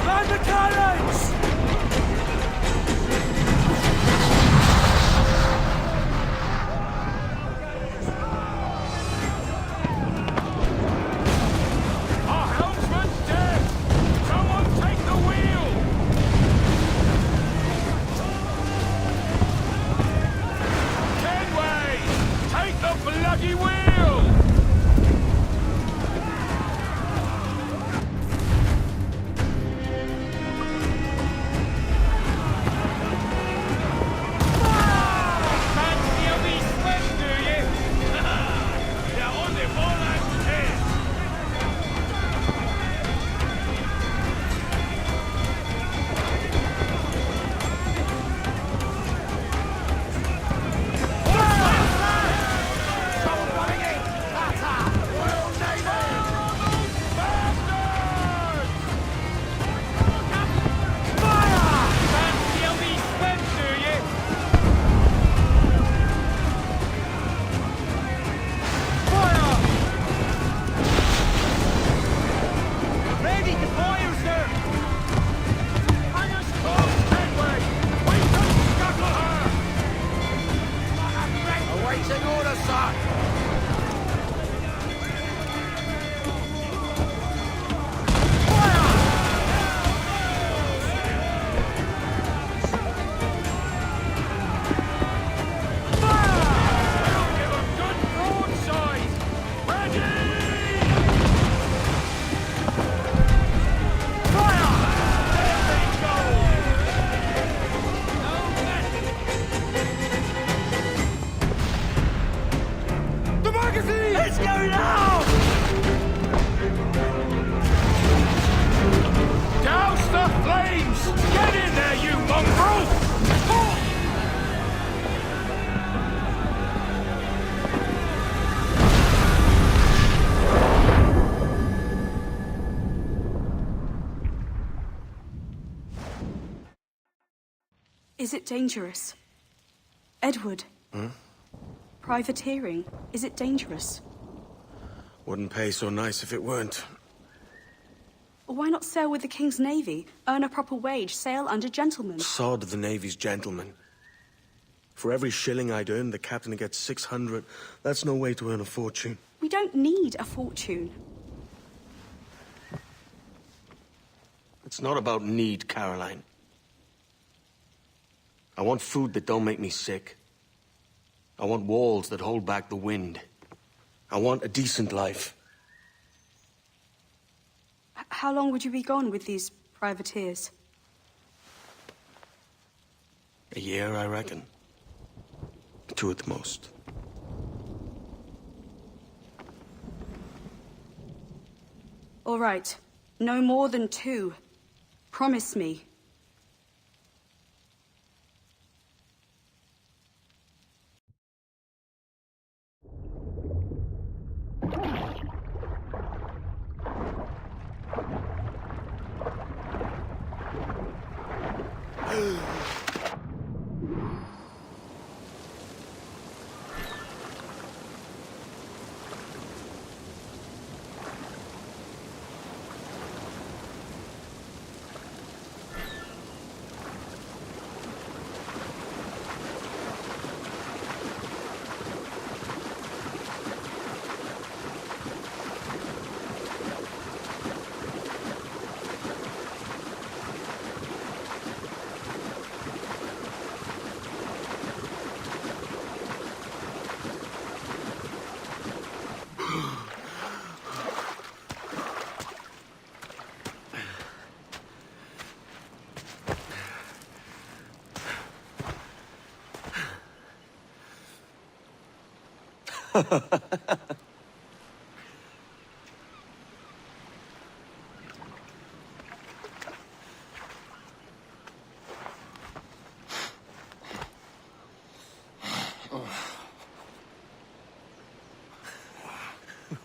Land the cannons! Our helmsman's dead! Someone take the wheel! Kenway! Take the bloody wheel! Fancy a wee swim, do you? You're on the ball and ten. Awaiting order, sir! Let's go now! Douse the flames! Get in there, you mongrel! Is it dangerous? Edward? Privateering, is it dangerous? Wouldn't pay so nice if it weren't. Why not sail with the King's Navy, earn a proper wage, sail under gentlemen? Sod the Navy's gentlemen. For every shilling I'd earn, the captain gets 600. That's no way to earn a fortune. We don't need a fortune. It's not about need, Caroline. I want food that don't make me sick. I want walls that hold back the wind. I want a decent life. How long would you be gone with these privateers? A year, I reckon. 2 at the most. All right. No more than 2. Promise me.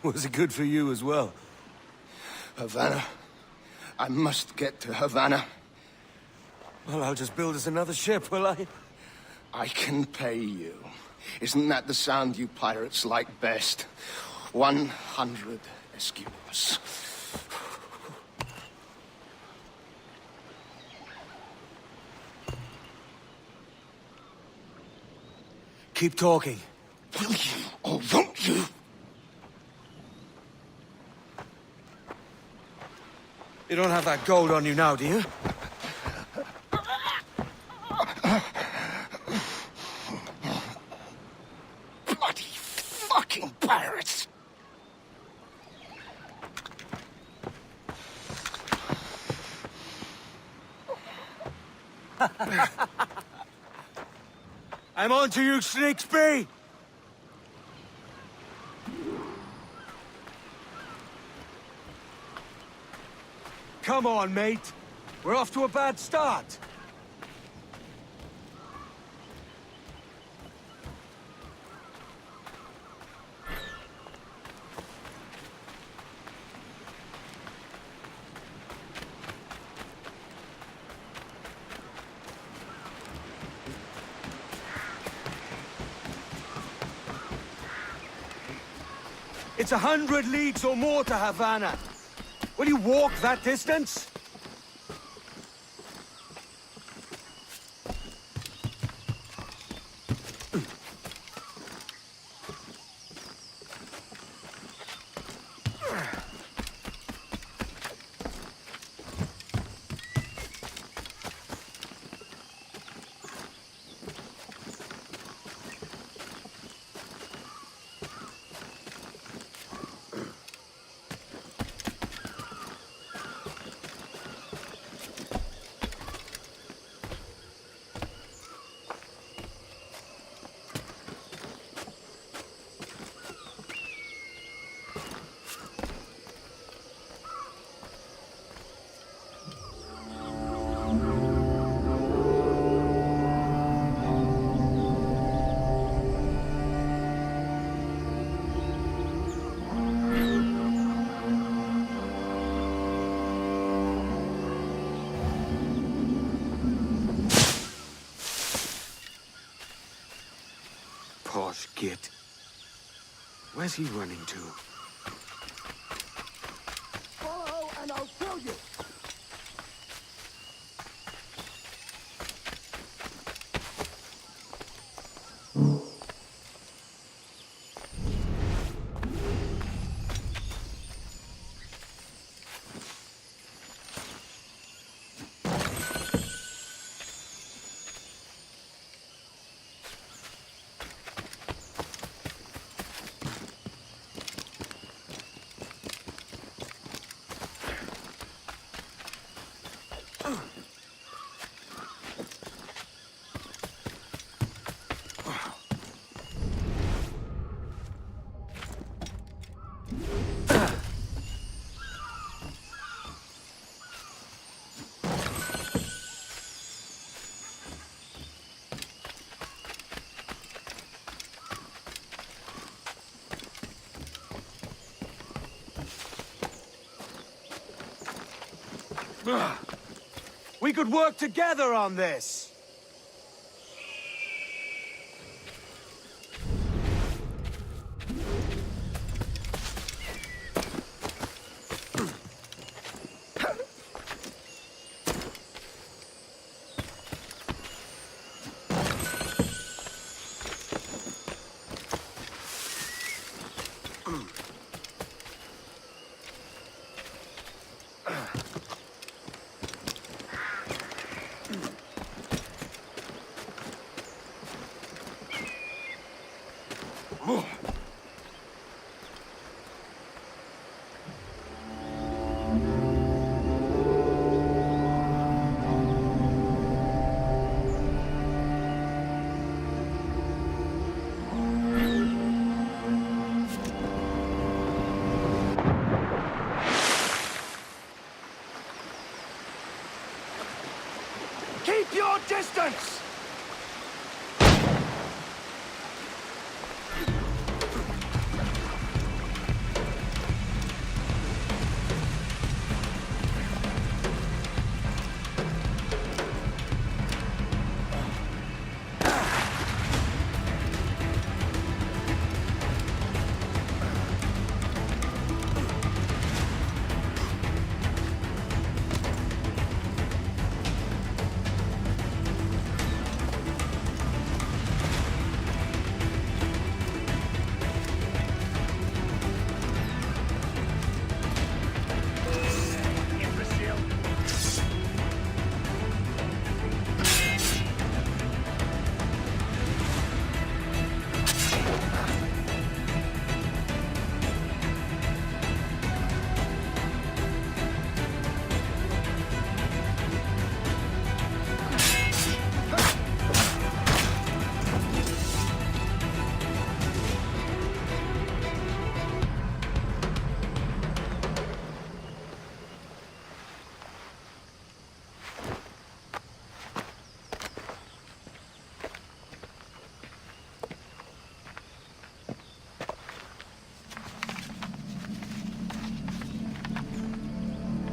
Was it good for you as well? Havana. I must get to Havana. Well, I'll just build us another ship, will I? I can pay you. Isn't that the sound you pirates like best? 100 escudos. Keep talking. Will you or won't you? You don't have that gold on you now, do you? Bloody fucking pirates! I'm on to you, Snakesby! Come on, mate. We're off to a bad start. It's 100 leagues or more to Havana. Will you walk that distance? Posh git. Where's he running to? Follow and I'll kill you! We could work together on this! Keep your distance!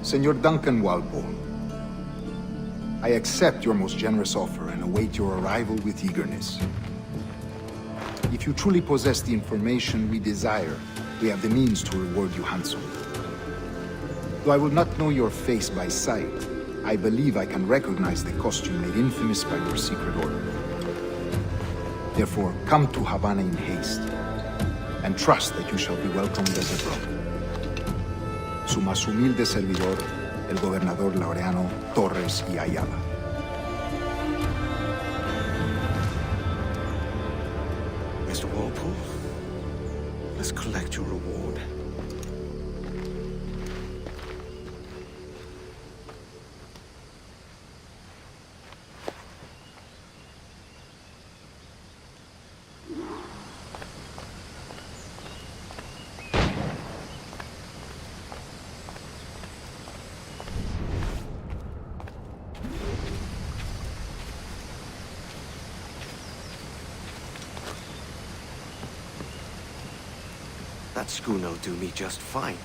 Senor Duncan Walpole, I accept your most generous offer and await your arrival with eagerness. If you truly possess the information we desire, we have the means to reward you handsomely. Though I will not know your face by sight, I believe I can recognize the costume made infamous by your secret order. Therefore, come to Havana in haste, and trust that you shall be welcomed as a brother. Su más humilde servidor, el gobernador Laureano Torres y Ayala. Mr. Walpole, let's collect your reward. That schooner'll do me just fine.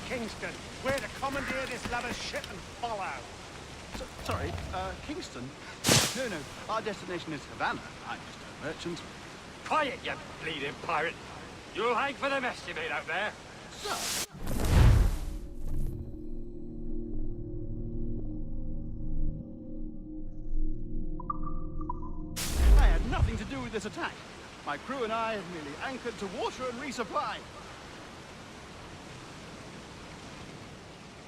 Kingston. We're to commandeer this lavish ship and follow. Sorry, Kingston? No, our destination is Havana. I'm just a merchant. Quiet, you bleeding pirate. You'll hang for the mess you made out there. Sir? I had nothing to do with this attack. My crew and I have merely anchored to water and resupply.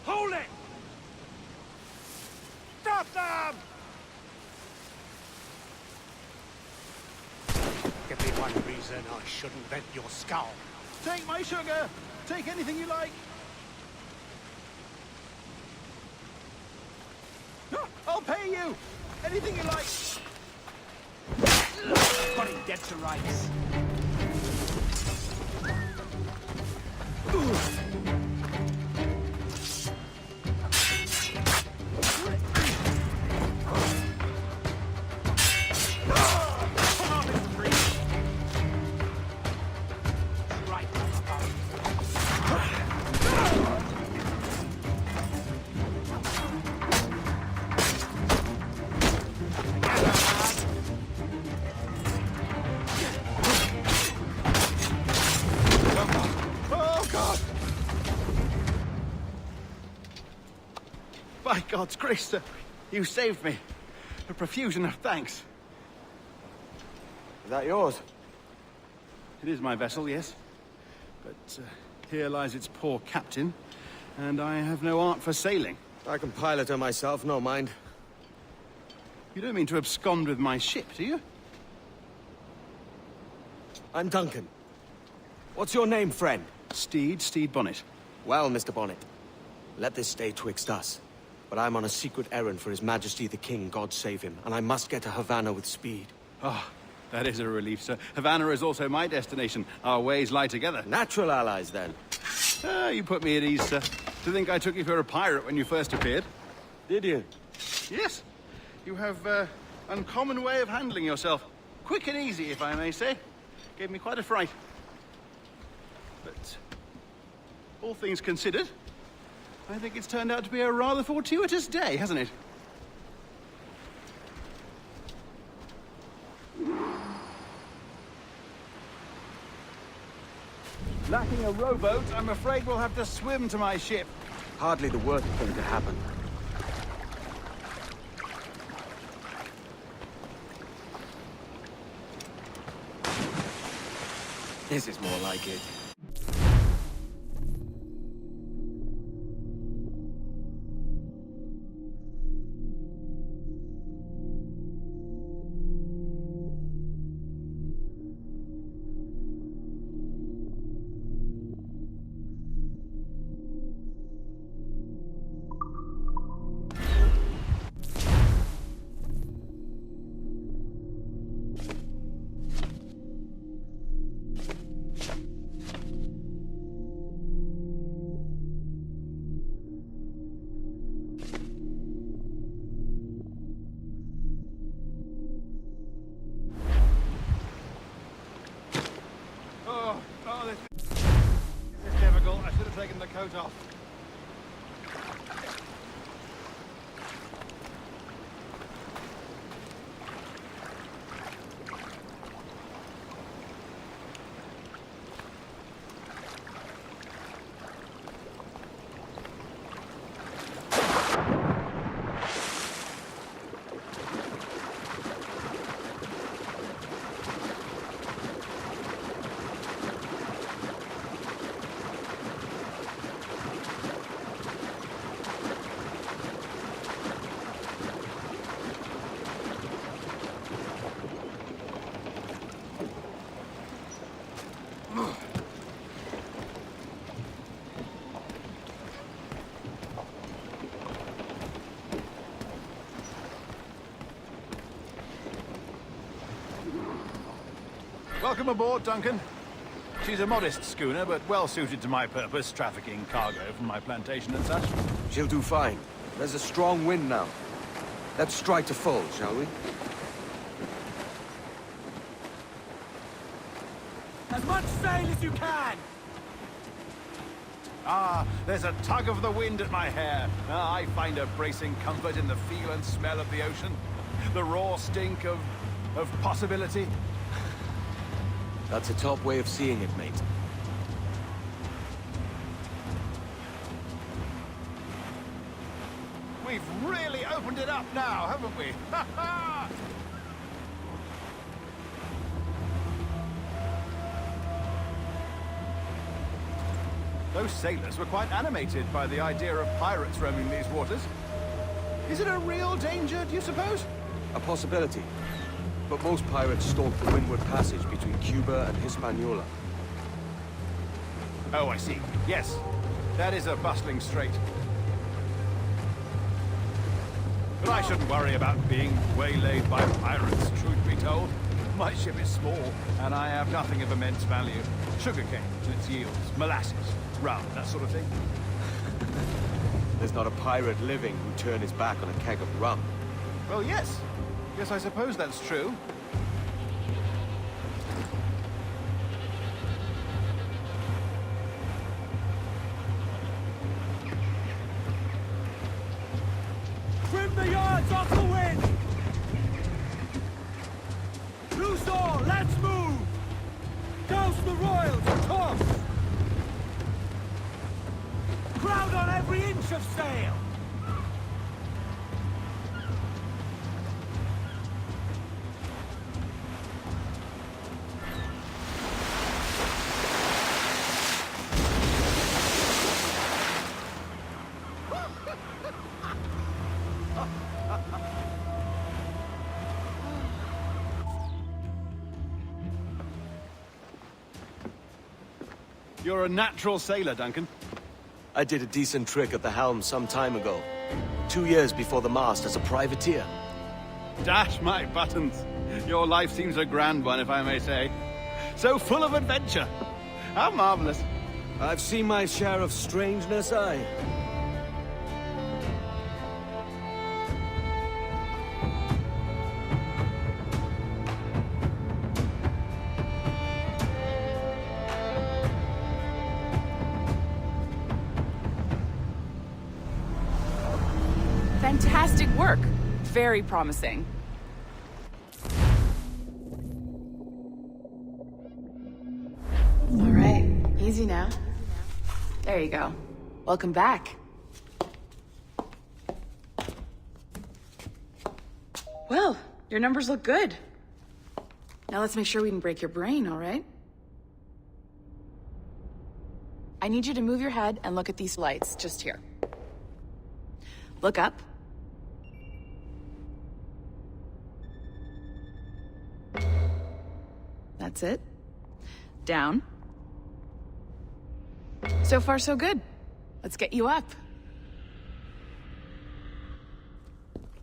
Hold it! Stop them! Give me one reason I shouldn't vent your skull. Take my sugar! Take anything you like! No, I'll pay you! Anything you like! Got him dead to rights. By God's grace, sir, you saved me. A profusion of thanks. Is that yours? It is my vessel, yes. But here lies its poor captain, and I have no art for sailing. I can pilot her myself, no mind. You don't mean to abscond with my ship, do you? I'm Duncan. What's your name, friend? Steed Bonnet. Well, Mr. Bonnet, let this stay twixt us. But I'm on a secret errand for His Majesty the King, God save him, and I must get to Havana with speed. Oh, that is a relief, sir. Havana is also my destination. Our ways lie together. Natural allies, then. You put me at ease, sir. To think I took you for a pirate when you first appeared. Did you? Yes. You have uncommon way of handling yourself. Quick and easy, if I may say. Gave me quite a fright. But all things considered, I think it's turned out to be a rather fortuitous day, hasn't it? Lacking a rowboat, I'm afraid we'll have to swim to my ship. Hardly the worst thing to happen. This is more like it. This is difficult. I should have taken the coat off. Welcome aboard, Duncan. She's a modest schooner, but well suited to my purpose, trafficking cargo from my plantation and such. She'll do fine. There's a strong wind now. Let's strike to full, shall we? As much sail as you can! Ah, there's a tug of the wind at my hair. Ah, I find a bracing comfort in the feel and smell of the ocean. The raw stink of possibility. That's a top way of seeing it, mate. We've really opened it up now, haven't we? Ha ha! Those sailors were quite animated by the idea of pirates roaming these waters. Is it a real danger, do you suppose? A possibility. But most pirates stalk the windward passage between Cuba and Hispaniola. Oh, I see. Yes, that is a bustling strait. But I shouldn't worry about being waylaid by pirates, truth be told. My ship is small, and I have nothing of immense value. Sugarcane and its yields, molasses, rum, that sort of thing. There's not a pirate living who'd turn his back on a keg of rum. Well, yes. Yes, I suppose that's true. Trim the yards off the wind! Loose all, let's move! Douse the royals and tops! Crowd on every inch of sail! You're a natural sailor, Duncan. I did a decent trick at the helm some time ago. 2 years before the mast as a privateer. Dash my buttons. Your life seems a grand one, if I may say. So full of adventure. How marvelous. I've seen my share of strangeness, aye. Fantastic work. Very promising. All right, easy now. There you go. Welcome back. Well, your numbers look good. Now let's make sure we can break your brain, all right? I need you to move your head and look at these lights just here. Look up. That's it. Down. So far, so good. Let's get you up.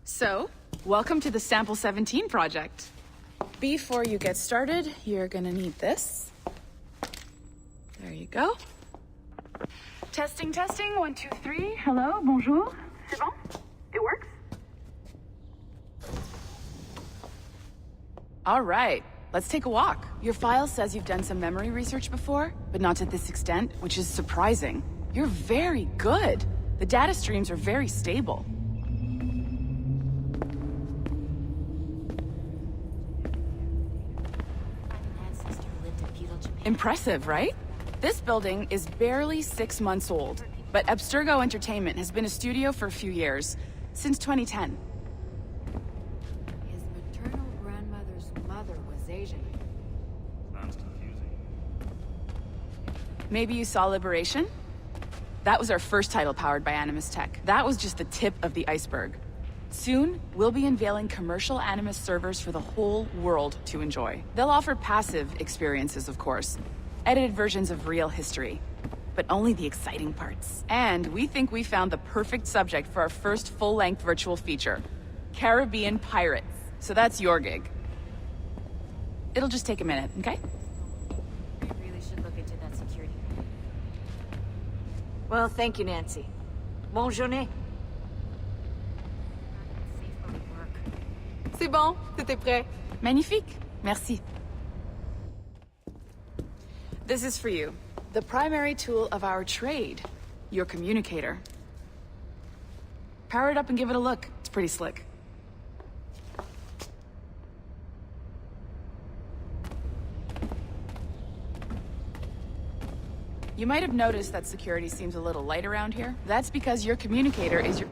So, welcome to the Sample 17 project. Before you get started, you're gonna need this. There you go. Testing, testing, 1, 2, 3. Hello, bonjour. C'est bon? It works? All right, let's take a walk. Your file says you've done some memory research before, but not to this extent, which is surprising. You're very good. The data streams are very stable. Impressive, right? This building is barely 6 months old, but Abstergo Entertainment has been a studio for a few years, since 2010. His maternal grandmother's mother was Asian. Sounds confusing. Maybe you saw Liberation? That was our first title powered by Animus Tech. That was just the tip of the iceberg. Soon, we'll be unveiling commercial Animus servers for the whole world to enjoy. They'll offer passive experiences, of course. Edited versions of real history. But only the exciting parts. And we think we found the perfect subject for our first full-length virtual feature. Caribbean pirates. So that's your gig. It'll just take a minute, okay? We really should look into that security. Well, thank you, Nancy. Bonne journée. Safe where we work. C'est bon, tout est prêt. Magnifique. Merci. This is for you. The primary tool of our trade. Your communicator. Power it up and give it a look. It's pretty slick. You might have noticed that security seems a little light around here. That's because your communicator is your...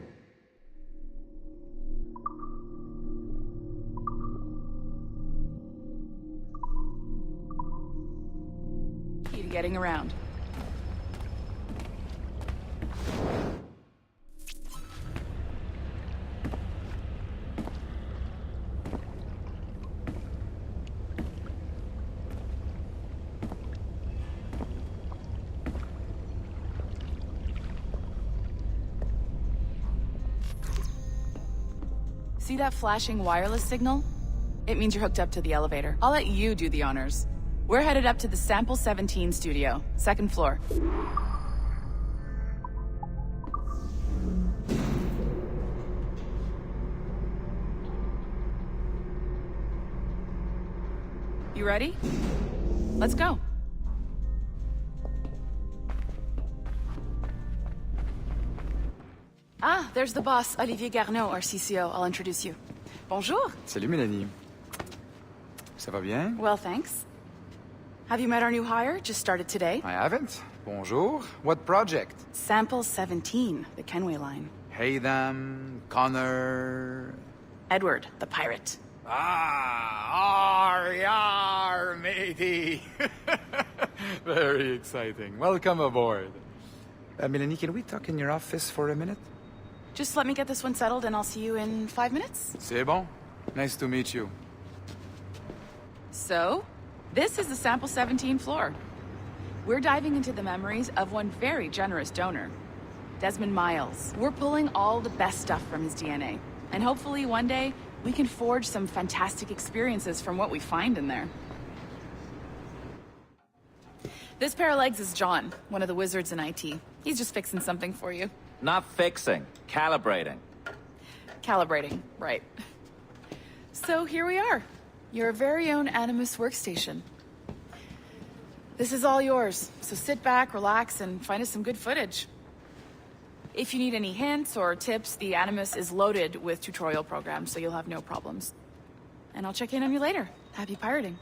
key to getting around. See that flashing wireless signal? It means you're hooked up to the elevator. I'll let you do the honors. We're headed up to the Sample 17 studio, 2nd floor. You ready? Let's go. Ah, there's the boss, Olivier Garneau, our CCO. I'll introduce you. Bonjour. Salut, Mélanie. Ça va bien? Well, thanks. Have you met our new hire? Just started today. I haven't. Bonjour. What project? Sample 17, the Kenway line. Haytham, Connor... Edward, the pirate. Ah, yar, matey. Very exciting. Welcome aboard. Mélanie, can we talk in your office for a minute? Just let me get this one settled and I'll see you in 5 minutes. C'est bon. Nice to meet you. So, this is the Sample 17 floor. We're diving into the memories of one very generous donor, Desmond Miles. We're pulling all the best stuff from his DNA. And hopefully one day, we can forge some fantastic experiences from what we find in there. This pair of legs is John, one of the wizards in IT. He's just fixing something for you. Not fixing, calibrating. Calibrating, right. So here we are, your very own Animus workstation. This is all yours, so sit back, relax, and find us some good footage. If you need any hints or tips, the Animus is loaded with tutorial programs, so you'll have no problems. And I'll check in on you later. Happy pirating.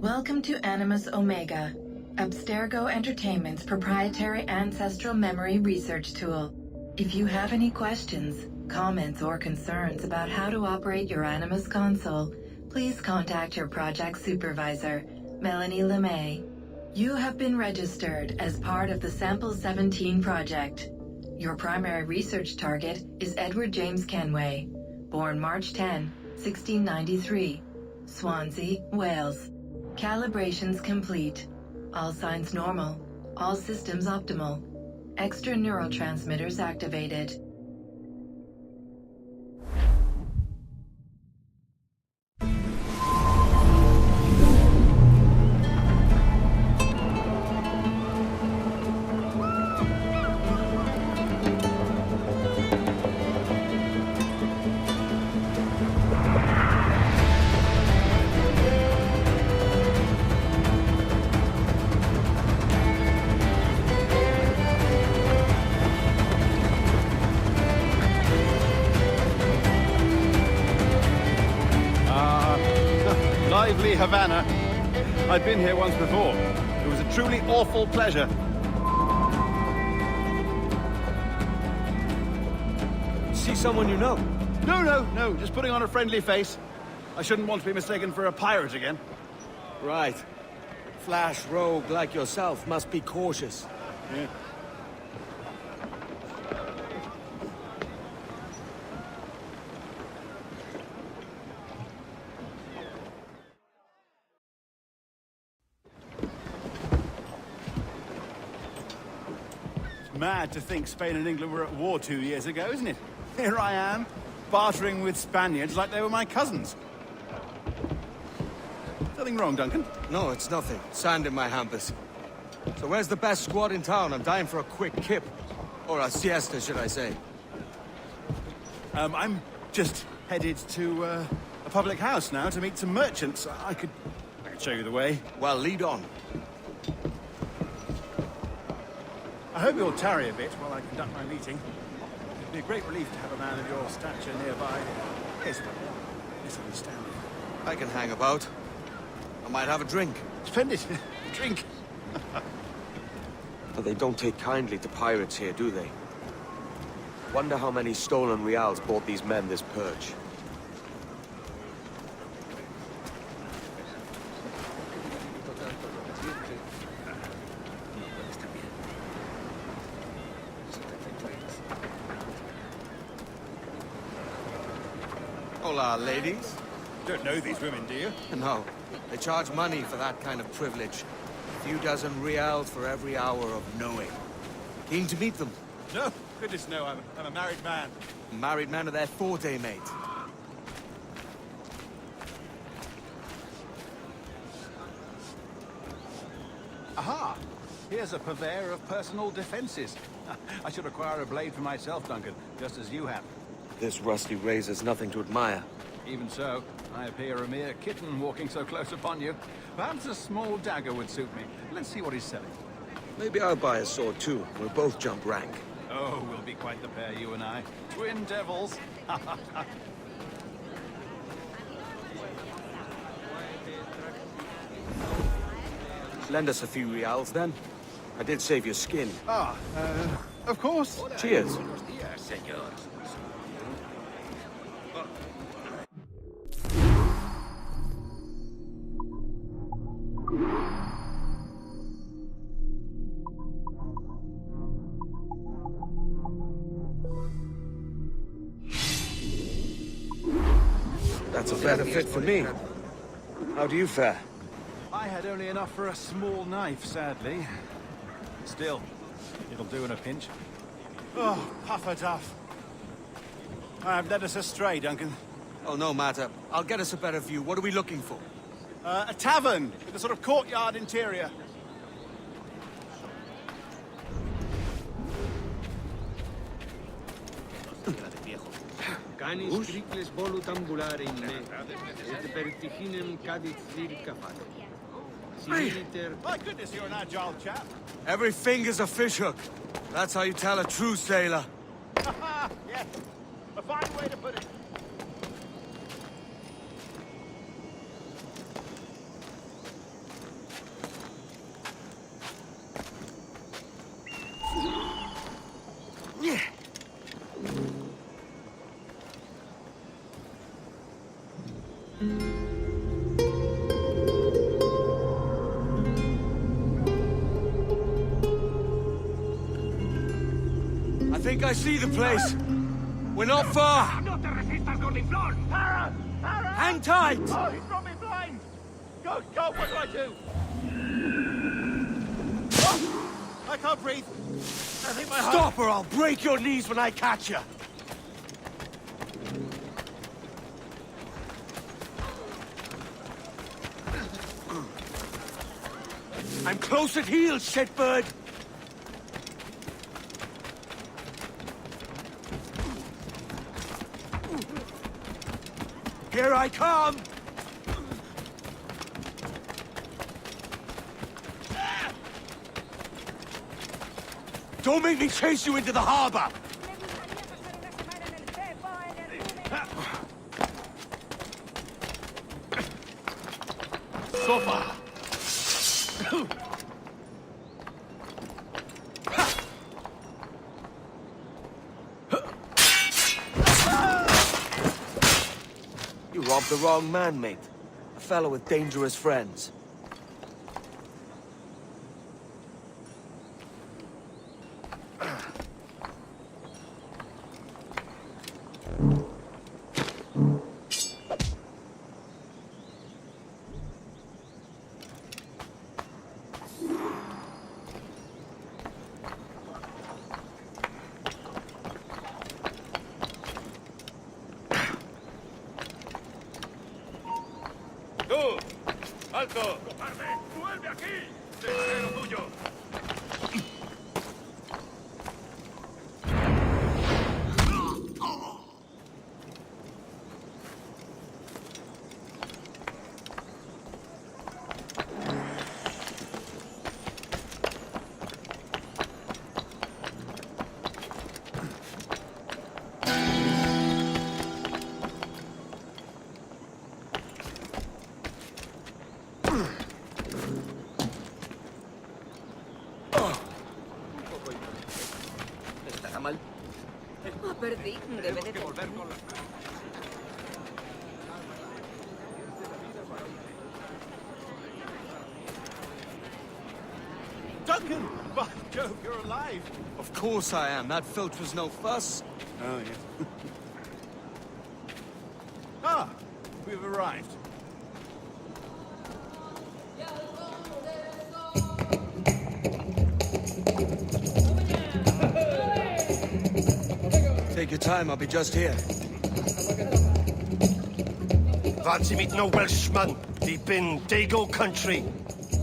Welcome to Animus Omega, Abstergo Entertainment's proprietary ancestral memory research tool. If you have any questions, comments, or concerns about how to operate your Animus console, please contact your project supervisor, Melanie LeMay. You have been registered as part of the Sample 17 project. Your primary research target is Edward James Kenway, born March 10, 1693, Swansea, Wales. Calibrations complete. All signs normal. All systems optimal. Extra neurotransmitters activated. Lively Havana. I'd been here once before. It was a truly awful pleasure. See someone you know? No, just putting on a friendly face. I shouldn't want to be mistaken for a pirate again. Right. Flash rogue like yourself must be cautious. Yeah. Mad to think Spain and England were at war 2 years ago, isn't it? Here I am, bartering with Spaniards like they were my cousins. Nothing wrong, Duncan? No, it's nothing. Sand in my hampers. So where's the best squad in town? I'm dying for a quick kip. Or a siesta, should I say. I'm just headed to a public house now to meet some merchants. I could show you the way. Well, lead on. I hope you'll tarry a bit while I conduct my meeting. It'd be a great relief to have a man of your stature nearby. Yes, misunderstanding. I can hang about. I might have a drink. Splendid. Drink. But they don't take kindly to pirates here, do they? Wonder how many stolen reals bought these men this purge. Hola, ladies. Don't know these women, do you? No. They charge money for that kind of privilege. A few dozen reals for every hour of knowing. Keen to meet them. No, goodness no, I'm a married man. Married man of their forte, mate. Aha! Here's a purveyor of personal defenses. I should acquire a blade for myself, Duncan, just as you have. This rusty razor's nothing to admire. Even so, I appear a mere kitten walking so close upon you. Perhaps a small dagger would suit me. Let's see what he's selling. Maybe I'll buy a sword too. We'll both jump rank. Oh, we'll be quite the pair, you and I. Twin devils. Lend us a few reals, then. I did save your skin. Of course. Cheers. That's a better fit for me. How do you fare? I had only enough for a small knife, sadly. Still, it'll do in a pinch. Oh, puffer duff. I've led us astray, Duncan. Oh, no matter. I'll get us a better view. What are we looking for? A tavern with a sort of courtyard interior. Canis triples volutambulare in me, et vertiginem cadit circafat. My goodness, you're an agile chap. Every finger's a fishhook. That's how you tell a true sailor. Yes, a fine way to put it. think I see the place. We're not far. Hang tight! Oh, he's got me blind! God, what do I do? Oh, I can't breathe. I think my heart... Stop or I'll break your knees when I catch you. I'm close at heel, shitbird! Here I come! Don't make me chase you into the harbor! Sofa! You robbed the wrong man, mate. A fellow with dangerous friends. ¡Tú! ¡Alto! ¡Vuelve aquí! ¡Deseo tuyo! Perdí. Debe de volver con la... Duncan! By Jove, you're alive! Of course I am. That filch was no fuss. Oh, yes. Ah! We've arrived. Take your time, I'll be just here. Fancy meeting a Welshman deep in Dago country.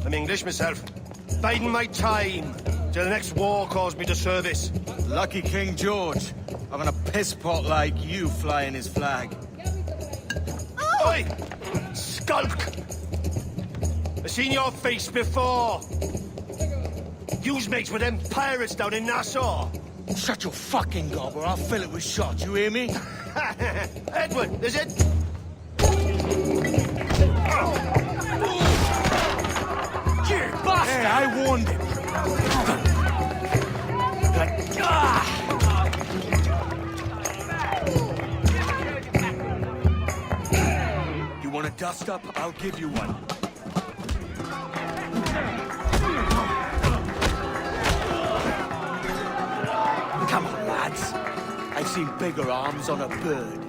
I'm English myself. Biding my time till the next war calls me to service. Lucky King George, having a piss pot like you flying his flag. Oi! Skulk! I've seen your face before. You's mates with them pirates down in Nassau. Shut your fucking gob or I'll fill it with shot, you hear me? Edward, is it? You bastard! Hey, I warned him. You want a dust-up? I'll give you one. Come on, lads. I've seen bigger arms on a bird.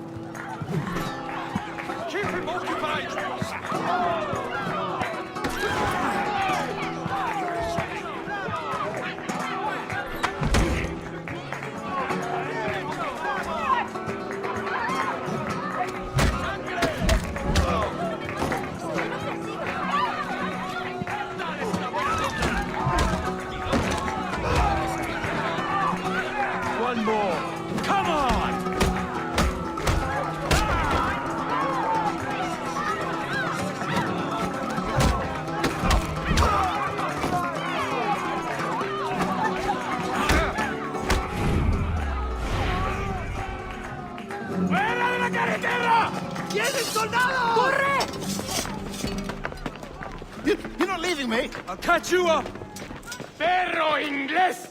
Keep him occupied! One more. Come on! ¡Fuera de la carretera! ¡Vienen soldados! ¡Corre! You're not leaving me! I'll catch you up! ¡Perro inglés!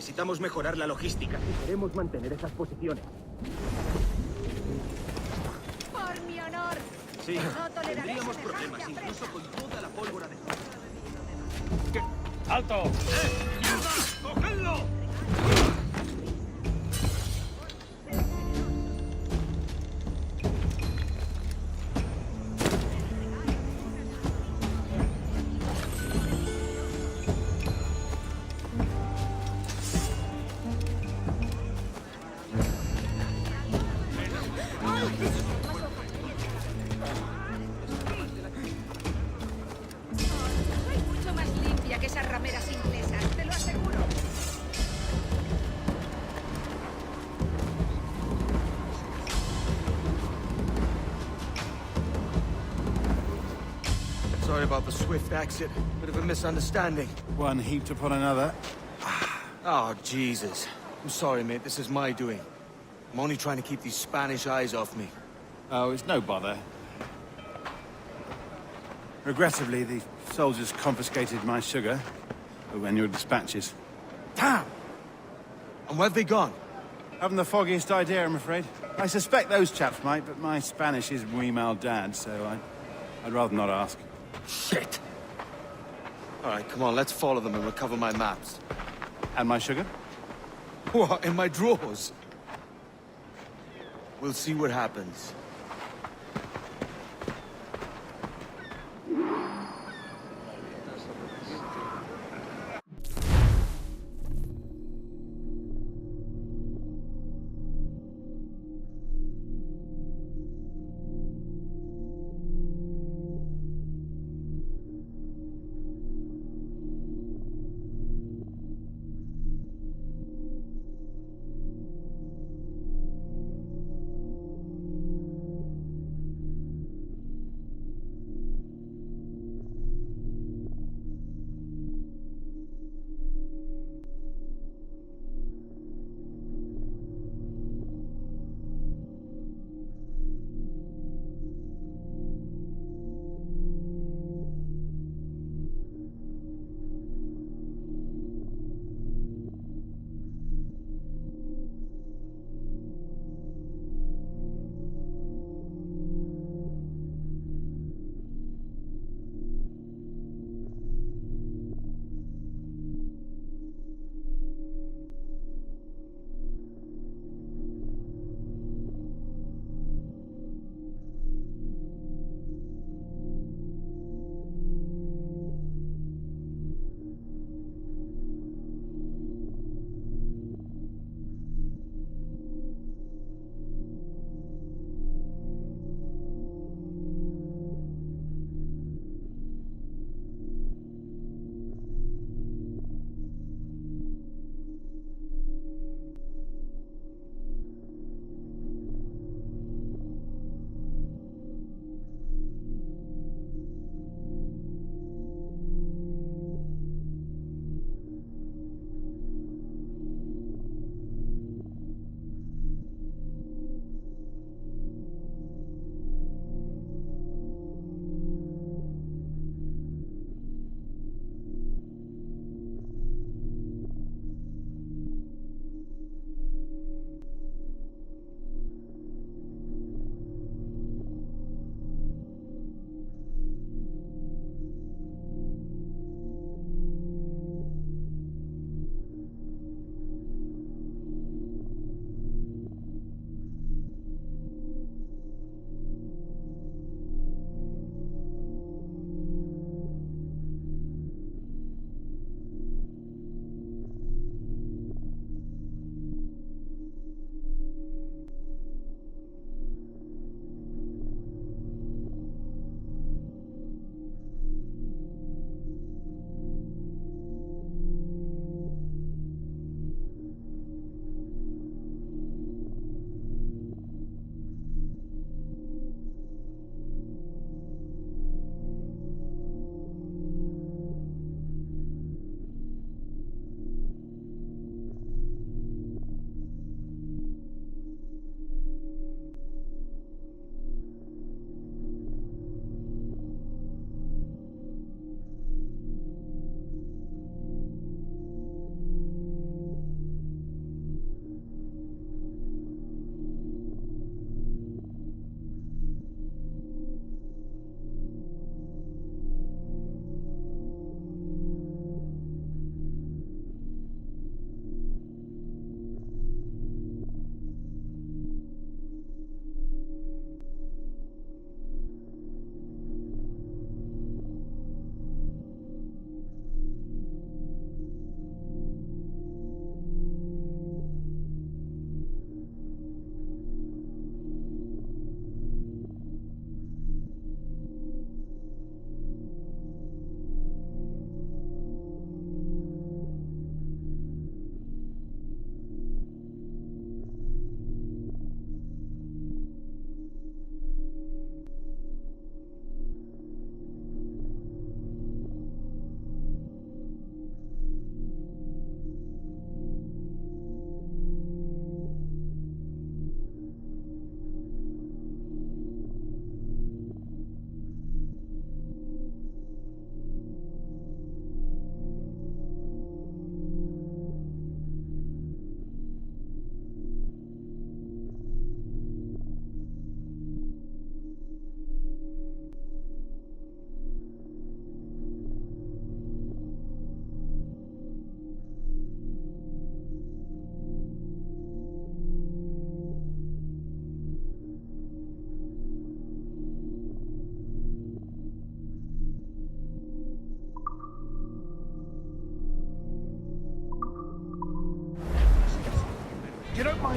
Necesitamos mejorar la logística. Queremos mantener esas posiciones. Por mi honor. Sí, No toleraré tendríamos semejante problemas, afrenta. incluso con toda la pólvora de... ¡Alto! ¡Mierda! ¡Cogedlo! Soy mucho más limpia que esas rameras inglesas, te lo aseguro. Sorry about the swift exit. Bit of a misunderstanding. One heaped upon another. Oh, Jesus. I'm sorry, mate. This is my doing. I'm only trying to keep these Spanish eyes off me. Oh, it's no bother. Regrettably, the soldiers confiscated my sugar when your dispatches. Damn! And where have they gone? Haven't the foggiest idea, I'm afraid. I suspect those chaps might, but my Spanish is muy mal dad, so I'd rather not ask. Shit! All right, come on, let's follow them and recover my maps. And my sugar? What, in my drawers? We'll see what happens.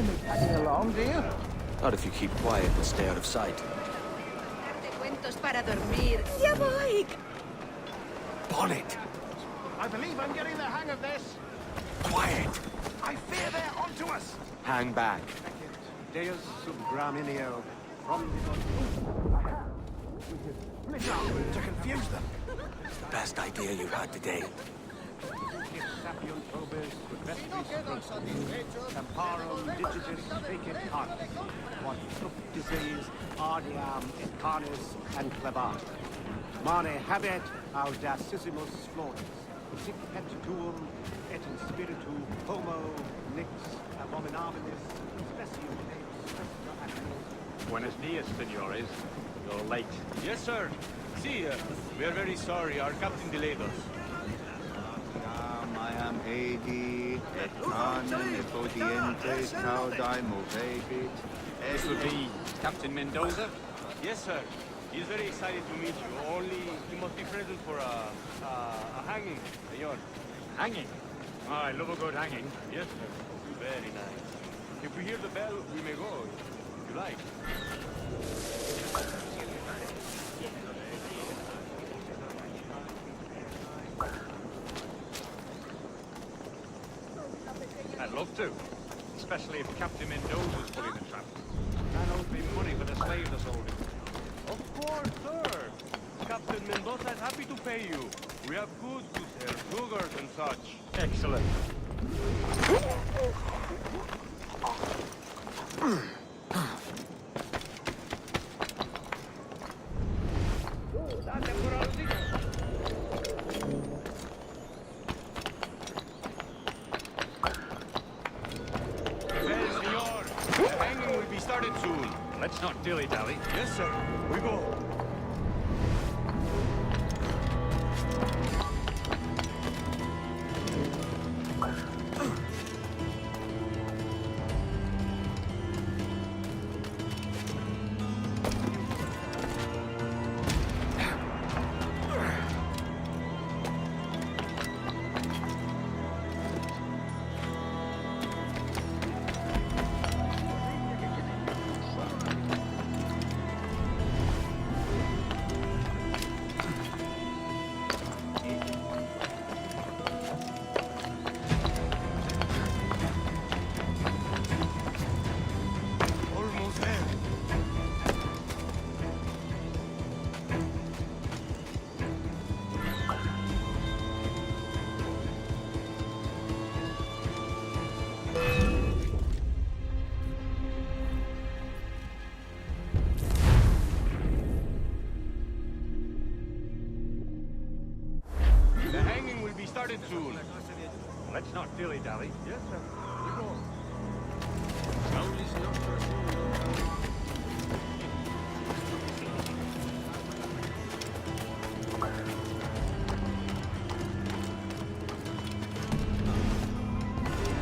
mind me tagging along, do you? Not if you keep quiet and stay out of sight. Darte cuentos para dormir. ¡Ya voy! Bonnet! I believe I'm getting the hang of this. Quiet! I fear they're onto us. Hang back. Deus sub graminio. From Split up to confuse them. Best idea you've had today. sapiunt vobis vestris Camparum digitis fecit artis. Quod fructices ardiam et canis and clavat. Mane habet audacissimus flores. Sic et tuum et in spiritu homo nix abominabilis specium spectra animos. Buenos dias, senores. You're late. Yes, sir. See, we are very sorry. Our captain delayed us. I am Adi, et canem et odientes caudae movebit. This would be Captain Mendoza. Yes, sir. He's very excited to meet you. Only he must be present for a hanging, senor. Hanging? Oh, I love a good hanging. Yes, sir. Very nice. If we hear the bell, we may go, if you like. I'd love to. Especially if Captain Mendoza's pulling the trap. That owes me money for the slaves I sold him. Of course, sir. Captain Mendoza is happy to pay you. We have goods to sell, sugars and such. Excellent. Started soon. Let's not dilly-dally. Yes, sir. We go. Started soon. Let's not dilly-dally. Yes, sir. We go.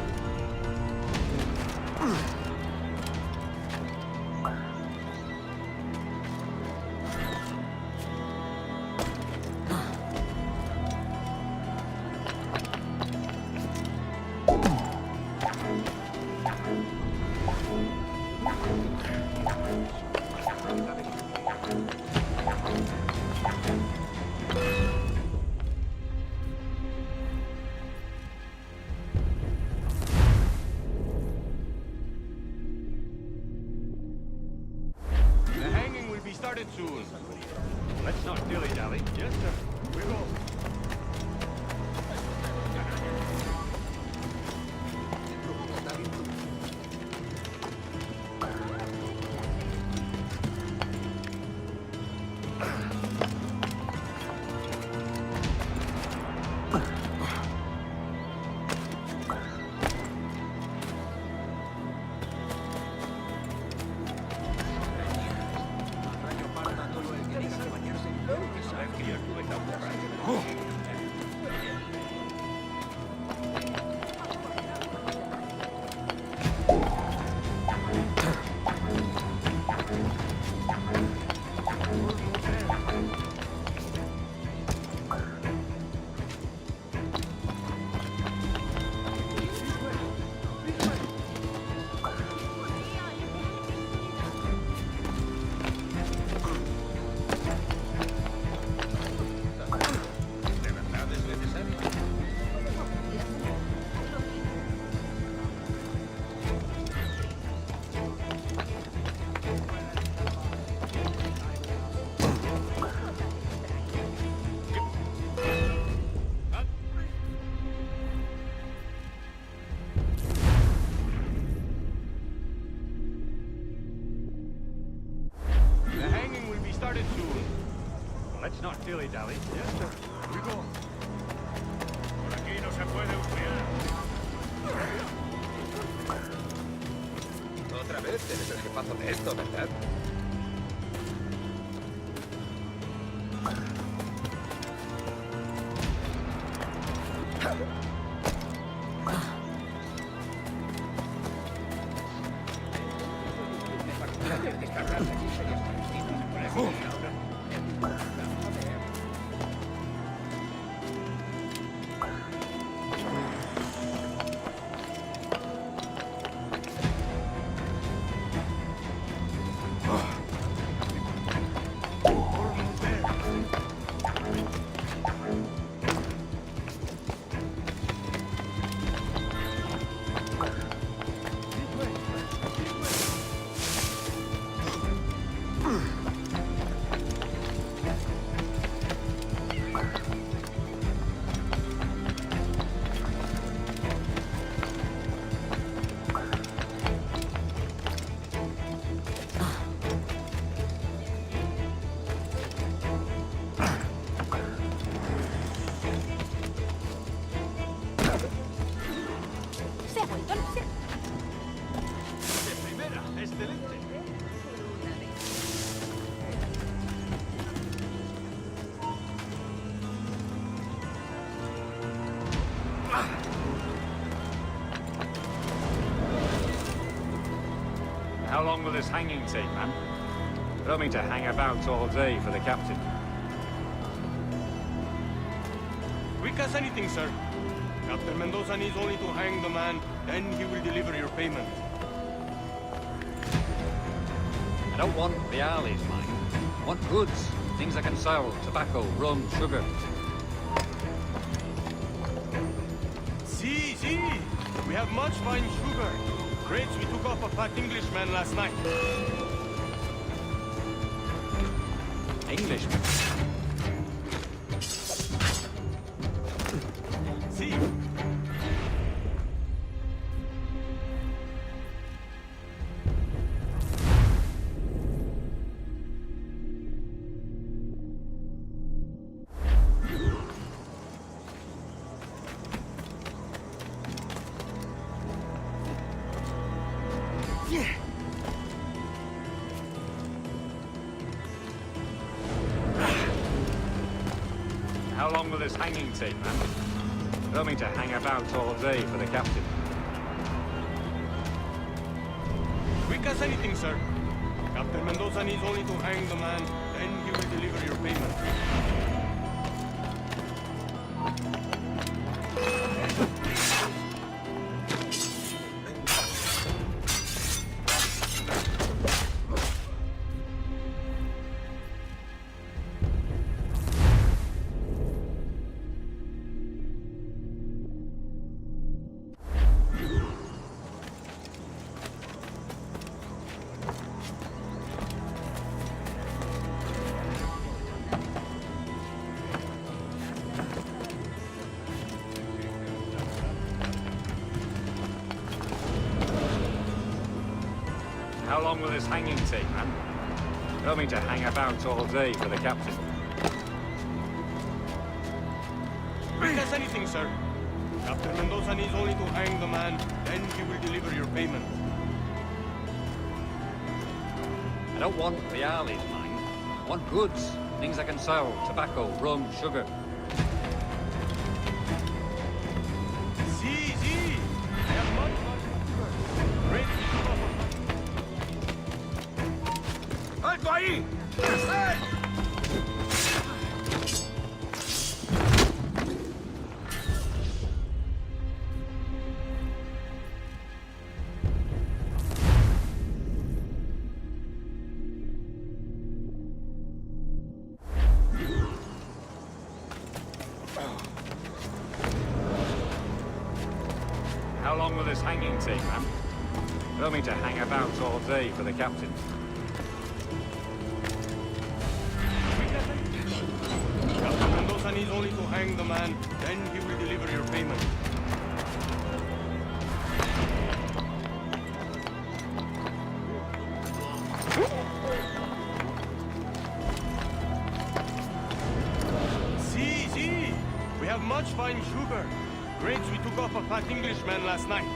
Started soon. Let's not dilly-dally. Yes, sir. We go. dilly-dally. Yes, sir. We go. Por aquí no se puede husmear. Otra vez eres el jefazo de esto, ¿verdad? How long will this hanging take, man? I don't mean to hang about all day for the captain. Quick as anything, sir. Captain Mendoza needs only to hang the man, then he will deliver your payment. I don't want reales, mine. I want goods, things I can sell, tobacco, rum, sugar. See. We have much fine sugar. Crates we took off a fat Englishman last night. Englishman? See. How long will this hanging take, man? I don't mean to hang about all day for the captain. Quick as anything, sir. Captain Mendoza needs only to hang the man, then he will deliver your payment. How long will this hanging take, man? I don't mean to hang about all day for the captain. Quick as anything, sir. Captain Mendoza needs only to hang the man, then he will deliver your payment. I don't want reales, mine. I want goods, things I can sell, tobacco, rum, sugar. See. I have much fine sugar. Crates we took off a ¡Alto ahí! How long will this hanging take, man? I don't mean to hang about all day for the captain. Captain Mendoza needs only to hang the man, then he will deliver your payment. have much fine sugar. Grapes we took off a fat Englishman last night.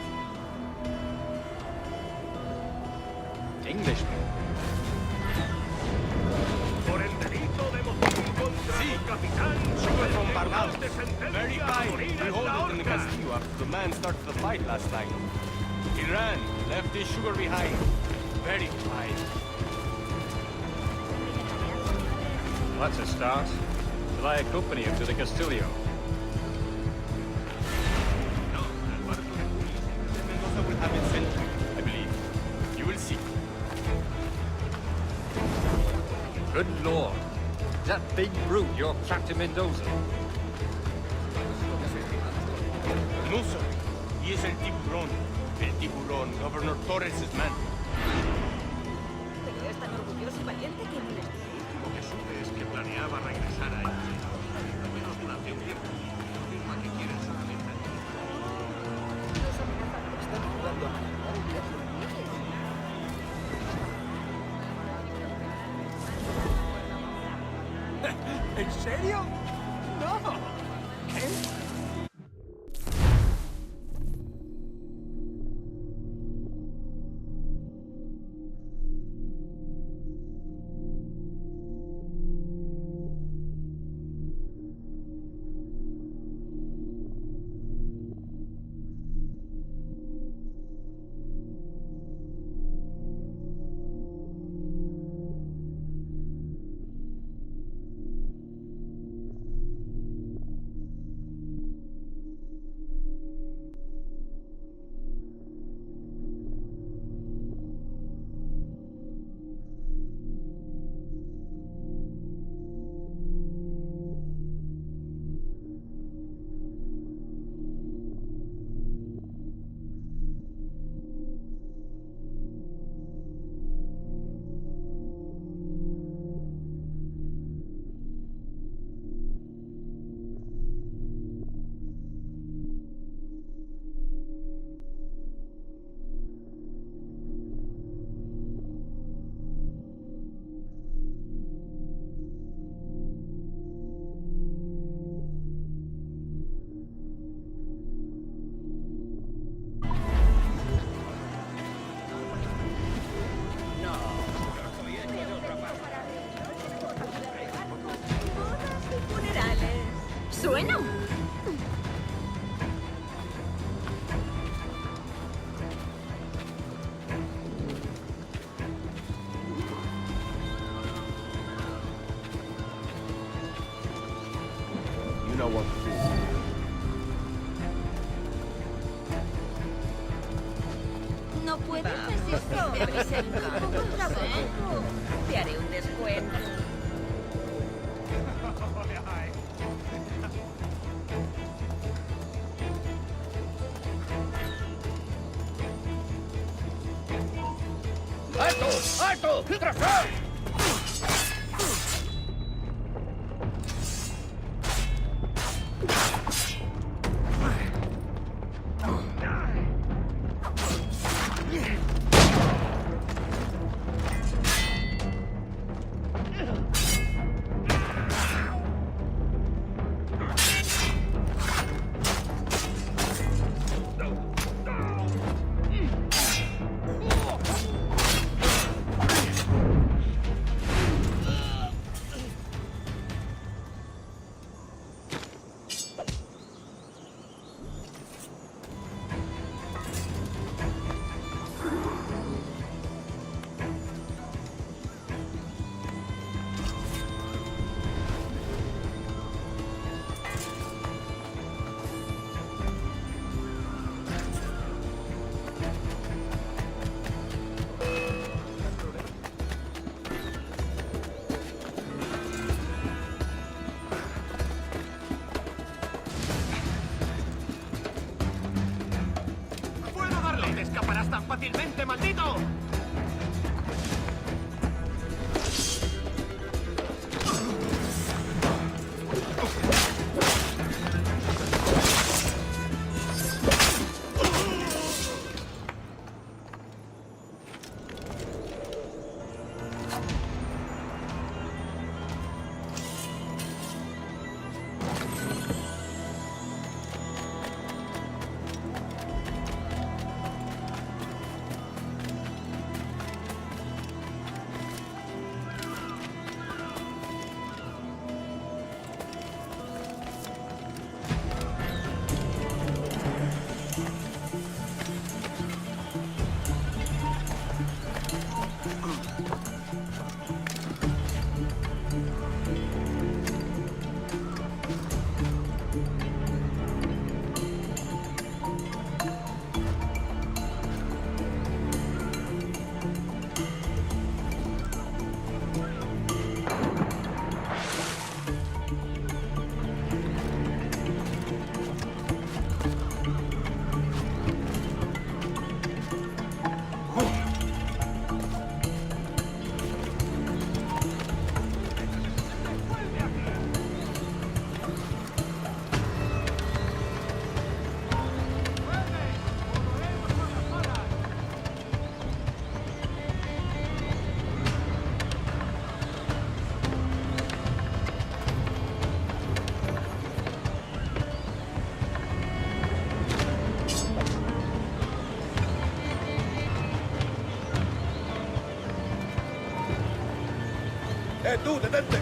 Englishman? Por el delito de motín contra el capitán. Sugar from Barbados. Very fine. We hold it in the castillo after the man started the fight last night. He ran, left his sugar behind. Very fine. That's a start. Shall I accompany him to the Castillo? Mendoza will have it sent to you, I believe. You will see. Good lord. Is that big brute your Captain Mendoza? No, sir. He is el tiburón. El tiburón, Governor Torres' man. Pero es tan orgulloso y valiente que ni Lo que supe es que planeaba regresar a Italia. Al menos durante un tiempo. Afirma que quiere solamente a ti. Están jugando a manipular el viaje de Miguel. ¿En serio? No. ¿Qué? Suena. You know what to do. No puedes resistir. Presento un trabajo. Te haré un descuento. ¡Alto! ¡Alto! ¡Desgraciado! escaparás tan fácilmente, maldito! tú, detente!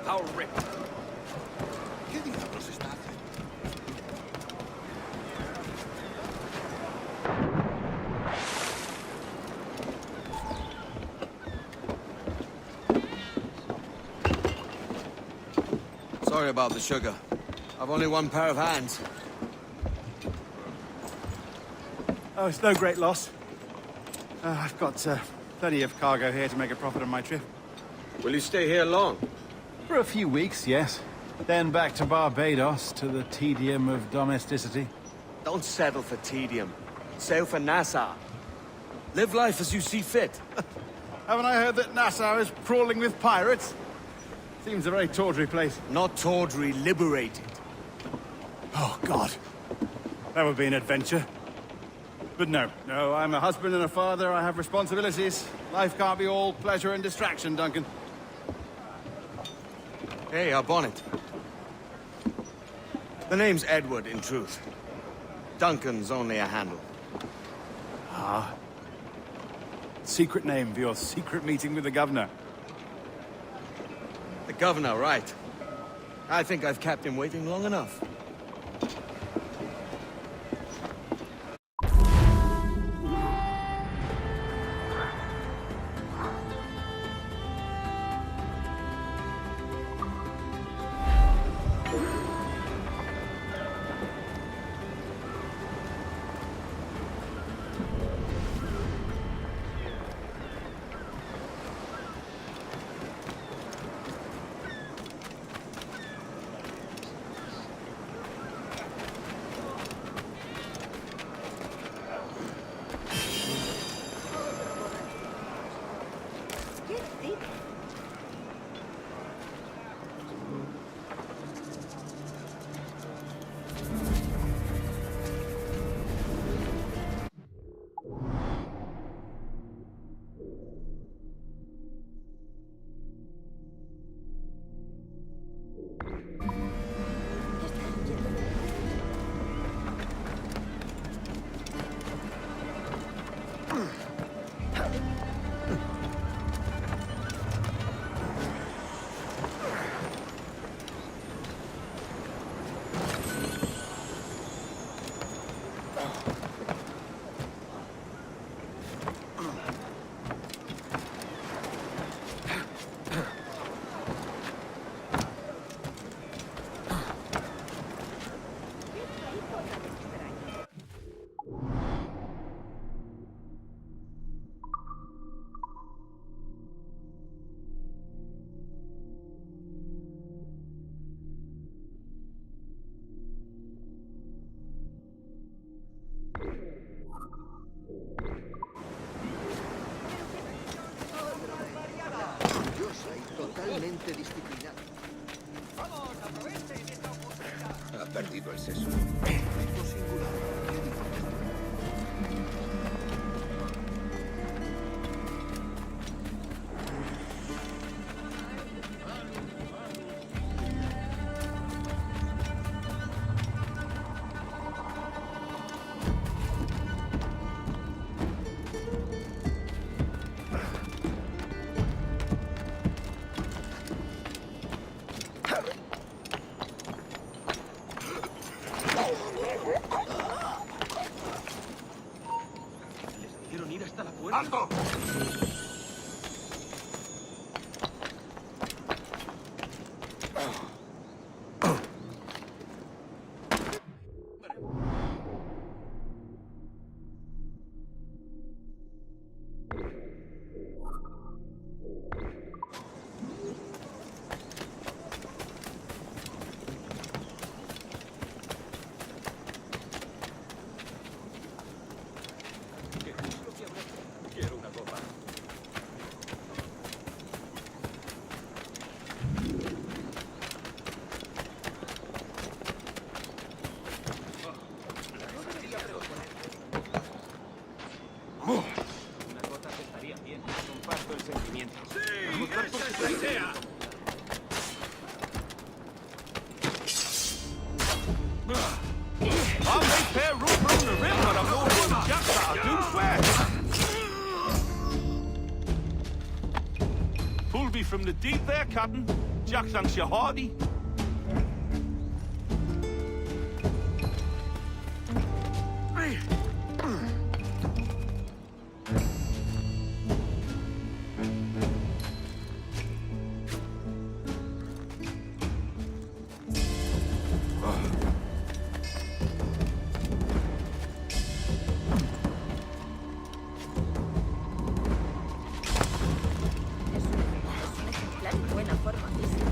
How ripped. ¿Qué diablos está haciendo? Sorry about the sugar. I've only one pair of hands. Oh, it's no great loss. I've got plenty of cargo here to make a profit on my trip. Will you stay here long? For a few weeks, yes. Then back to Barbados, to the tedium of domesticity. Don't settle for tedium. Sail for Nassau. Live life as you see fit. Haven't I heard that Nassau is crawling with pirates? Seems a very tawdry place. Not tawdry, liberated. Oh, God. That would be an adventure. But no, I'm a husband and a father. I have responsibilities. Life can't be all pleasure and distraction, Duncan. Hey, our bonnet. The name's Edward, in truth. Duncan's only a handle. Ah. Secret name for your secret meeting with the governor. The governor, right. I think I've kept him waiting long enough. totalmente disciplinado. Vamos, aprovechen esta oportunidad. Ha perdido el seso. Algo singular. ¿Qué dices? ¿Hicieron ir hasta la puerta? ¡Alto! ¿Qué es lo que habrá? Quiero una copa. No debería proponer. Una gota te estaría bien. Comparto el sentimiento. ¡Sí! ¡Esa es la idea! I'll make fair room from the rim, but I'm no one Jackson, I do swear. Pulled me from the deep there, Captain. Jackson's your hardy. Es un ejemplar en buena forma física.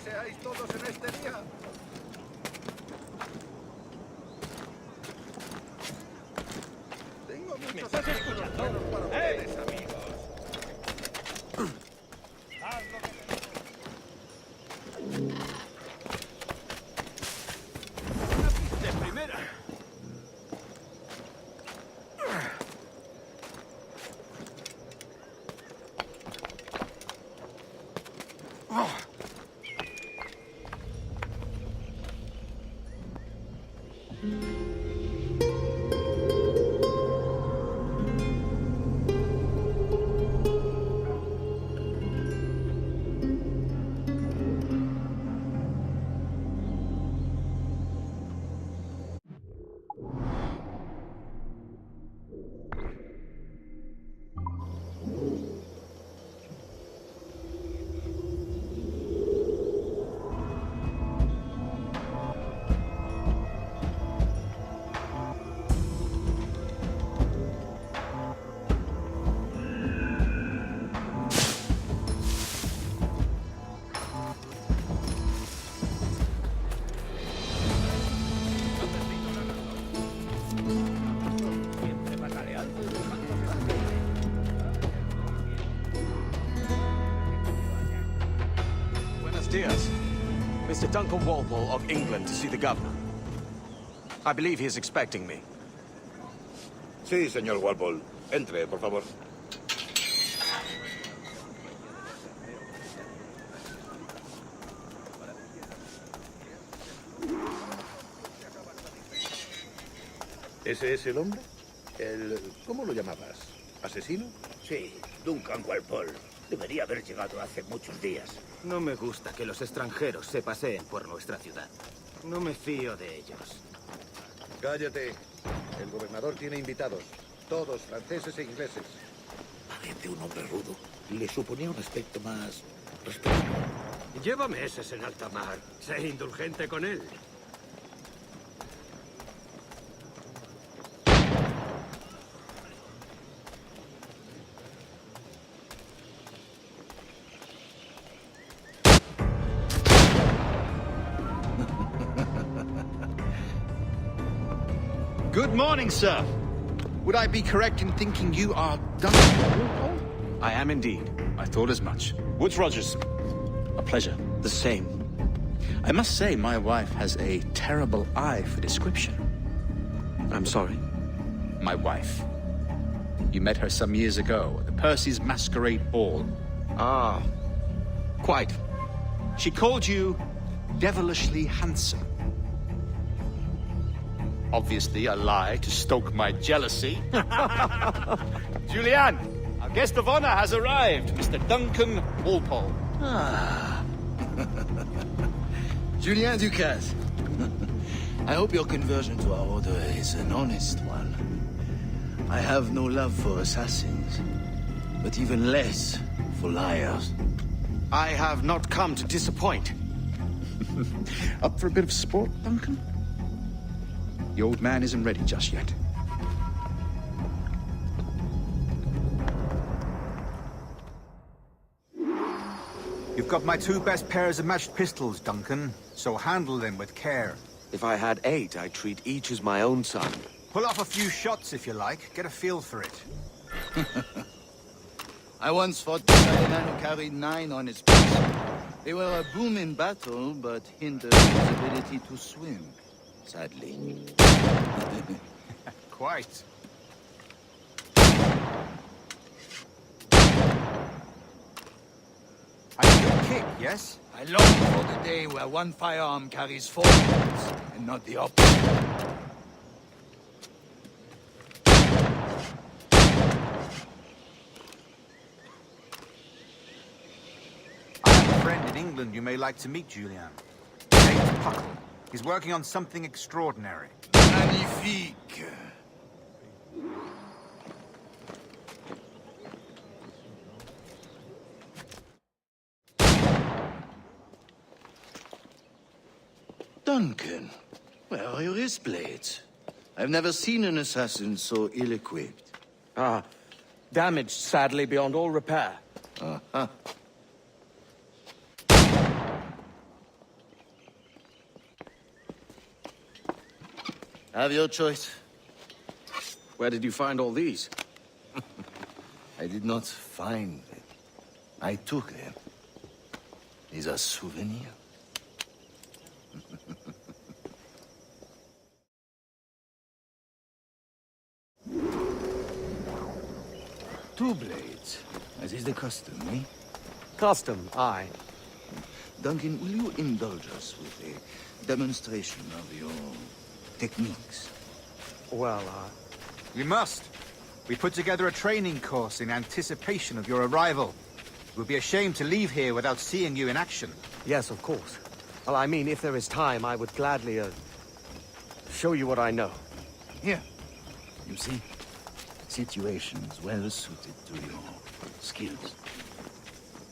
seáis todos en este día. Tengo muchos aspectos buenos para ustedes, amigos. Haz lo que Buenos dias. Mr. Duncan Walpole of England to see the governor. I believe he is expecting me. Sí, señor Walpole. Entre, por favor. ¿Ese es el hombre? ¿Cómo lo llamabas? ¿Asesino? Sí, Duncan Walpole. Debería haber llegado hace muchos días. No me gusta que los extranjeros se paseen por nuestra ciudad. No me fío de ellos. Cállate. El gobernador tiene invitados. Todos franceses e ingleses. Parece un hombre rudo. Le suponía un aspecto más respetuoso. Lleva meses en alta mar. Sé indulgente con él. Good morning, sir. Would I be correct in thinking you are Duncan Walpole? I am indeed. I thought as much. Woods Rogers. A pleasure. The same. I must say, my wife has a terrible eye for description. I'm sorry. My wife. You met her some years ago at the Percy's Masquerade Ball. Ah, quite. She called you devilishly handsome. Obviously a lie to stoke my jealousy. Julianne, our guest of honor has arrived, Mr. Duncan Walpole. Ah. Julien Ducasse. I hope your conversion to our order is an honest one. I have no love for assassins, but even less for liars. I have not come to disappoint. Up for a bit of sport, Duncan? The old man isn't ready just yet. You've got my 2 best pairs of matched pistols, Duncan, so handle them with care. If I had 8, I'd treat each as my own son. Pull off a few shots if you like. Get a feel for it. I once fought a man who carried 9 on his back. They were a boom in battle, but hindered his ability to swim, sadly. Quite. A good kick, yes? I long for the day where one firearm carries 4 bullets, and not the opposite. I have a friend in England you may like to meet, Julian. James Puckle. He's working on something extraordinary. Magnifique. Duncan, where are your wrist blades? I've never seen an assassin so ill-equipped. Ah, damaged, sadly, beyond all repair. Uh-huh. Have your choice. Where did you find all these? I did not find them. I took them. These are souvenirs. Two blades, as is the custom, eh? Custom, aye. Duncan, will you indulge us with a demonstration of your techniques. Well, We must. We put together a training course in anticipation of your arrival. It would be a shame to leave here without seeing you in action. yes, of course. Well, I mean, if there is time, I would gladly, show you what I know. Here, you see, situations well suited to your skills.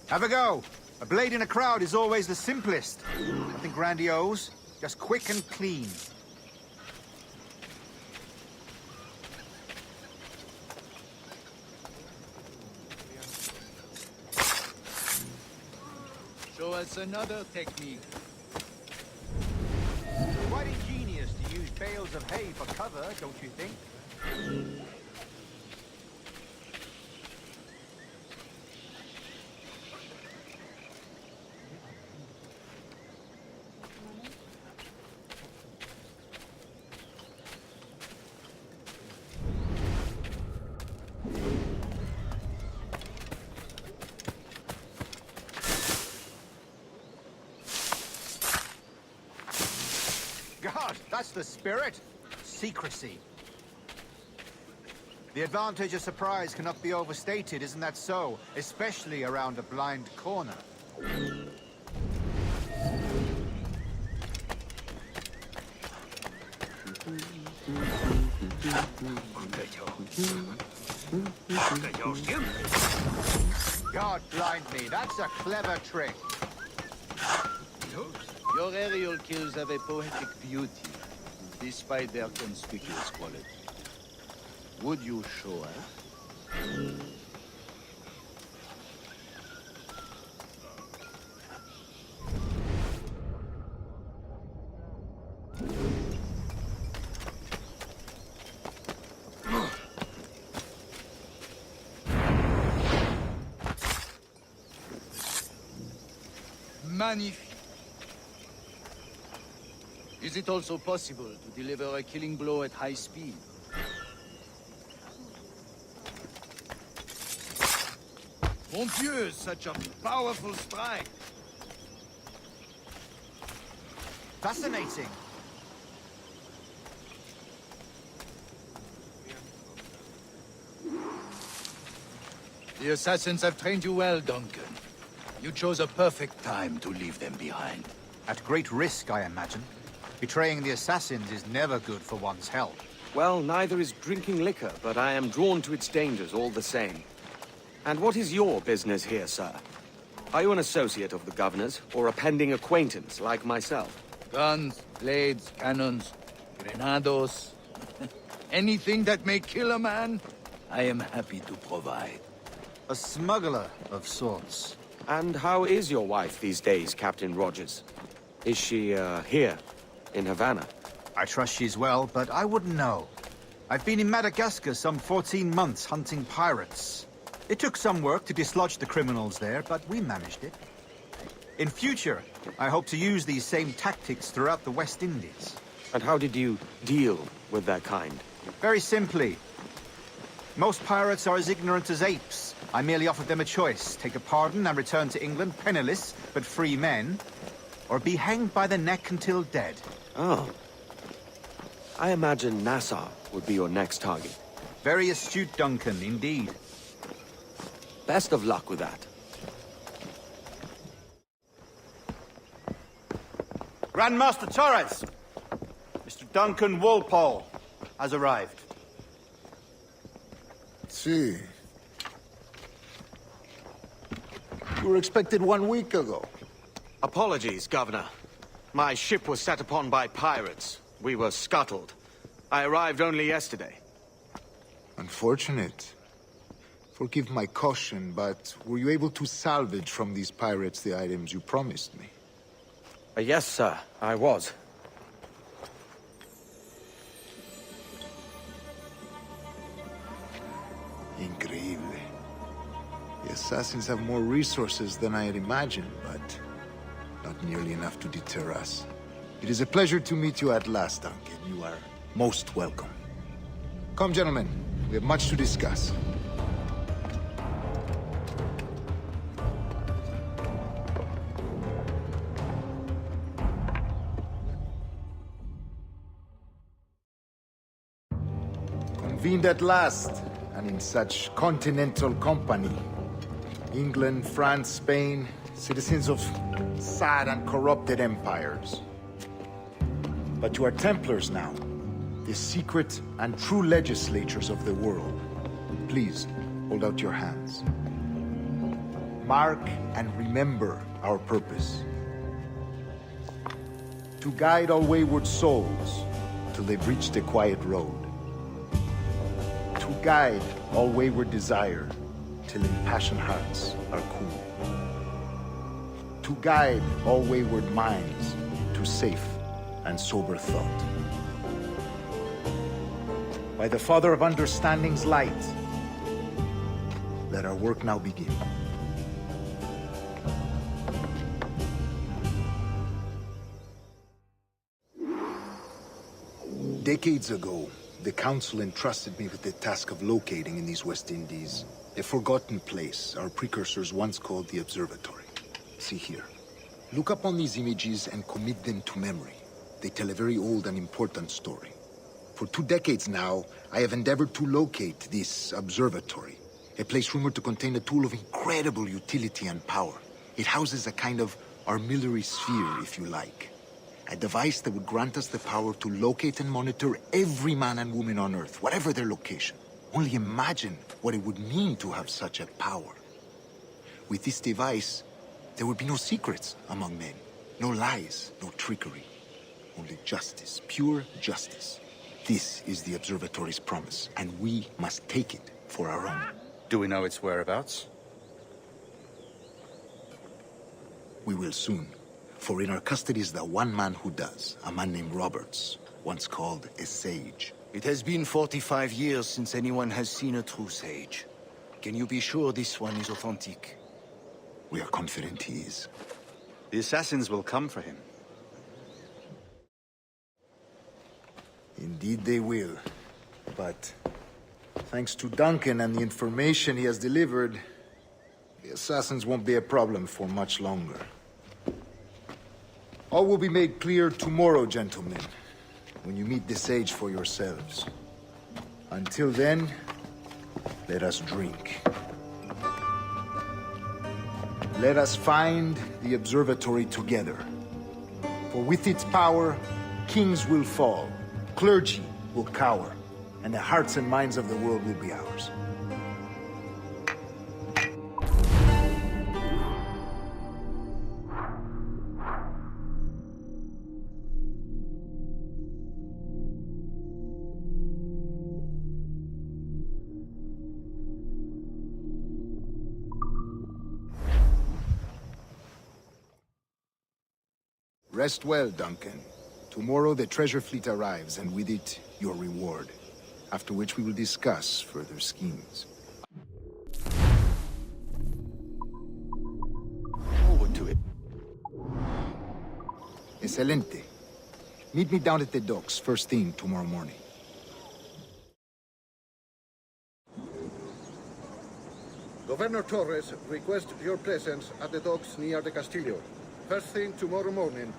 Have a go. A blade in a crowd is always the simplest. Nothing grandiose, just quick and clean. Show us another technique. Quite ingenious to use bales of hay for cover, don't you think? God, that's the spirit. Secrecy. The advantage of surprise cannot be overstated, isn't that so? Especially around a blind corner. God blind me, that's a clever trick. Your aerial kills have a poetic beauty, despite their conspicuous quality. Would you show us? Magnifique. Is it also possible to deliver a killing blow at high speed? Mon Dieu, such a powerful strike! Fascinating. The assassins have trained you well, Duncan. You chose a perfect time to leave them behind. At great risk, I imagine. Betraying the assassins is never good for one's health. Well, neither is drinking liquor, but I am drawn to its dangers all the same. And what is your business here, sir? Are you an associate of the governor's, or a pending acquaintance like myself? Guns, blades, cannons, grenados. Anything that may kill a man, I am happy to provide. A smuggler of sorts. And how is your wife these days, Captain Rogers? Is she, here, in Havana? I trust she's well, but I wouldn't know. I've been in Madagascar some 14 months hunting pirates. It took some work to dislodge the criminals there, but we managed it. In future, I hope to use these same tactics throughout the West Indies. And how did you deal with their kind? Very simply. Most pirates are as ignorant as apes. I merely offered them a choice. Take a pardon and return to England penniless, but free men, or be hanged by the neck until dead. Oh. I imagine Nassau would be your next target. Very astute, Duncan, indeed. Best of luck with that. Grandmaster Torres! Mr. Duncan Walpole has arrived. See. You were expected 1 week ago. Apologies, Governor. My ship was set upon by pirates. We were scuttled. I arrived only yesterday. Unfortunate. Forgive my caution, but were you able to salvage from these pirates the items you promised me? Yes, sir, I was. Increíble. The assassins have more resources than I had imagined, but not nearly enough to deter us. It is a pleasure to meet you at last, Duncan. You are most welcome. Come, gentlemen. We have much to discuss. Convened at last, and in such continental company. England, France, Spain, citizens of sad and corrupted empires. But you are Templars now, the secret and true legislators of the world. Please, hold out your hands. Mark and remember our purpose. To guide all wayward souls till they've reached the quiet road. To guide all wayward desire till impassioned hearts are cool. To guide all wayward minds to safe and sober thought. By the Father of Understanding's light, let our work now begin. Decades ago, the Council entrusted me with the task of locating in these West Indies a forgotten place our precursors once called the Observatory. See here. Look up on these images and commit them to memory. They tell a very old and important story. For 2 decades now, I have endeavored to locate this observatory, a place rumored to contain a tool of incredible utility and power. It houses a kind of armillary sphere, if you like. A device that would grant us the power to locate and monitor every man and woman on Earth, whatever their location. Only imagine what it would mean to have such a power. With this device, there would be no secrets among men, no lies, no trickery. Only justice, pure justice. This is the Observatory's promise, and we must take it for our own. Do we know its whereabouts? We will soon. For in our custody is the one man who does, a man named Roberts, once called a sage. It has been 45 years since anyone has seen a true sage. Can you be sure this one is authentic? We are confident he is. The assassins will come for him. Indeed they will. But thanks to Duncan and the information he has delivered, the assassins won't be a problem for much longer. All will be made clear tomorrow, gentlemen, when you meet the sage for yourselves. Until then, let us drink. Let us find the observatory together. For with its power, kings will fall, clergy will cower, and the hearts and minds of the world will be ours. Rest well, Duncan. Tomorrow the treasure fleet arrives, and with it, your reward. After which we will discuss further schemes. Forward to it. Excelente. Meet me down at the docks first thing tomorrow morning. Governor Torres requests your presence at the docks near the Castillo. First thing tomorrow morning.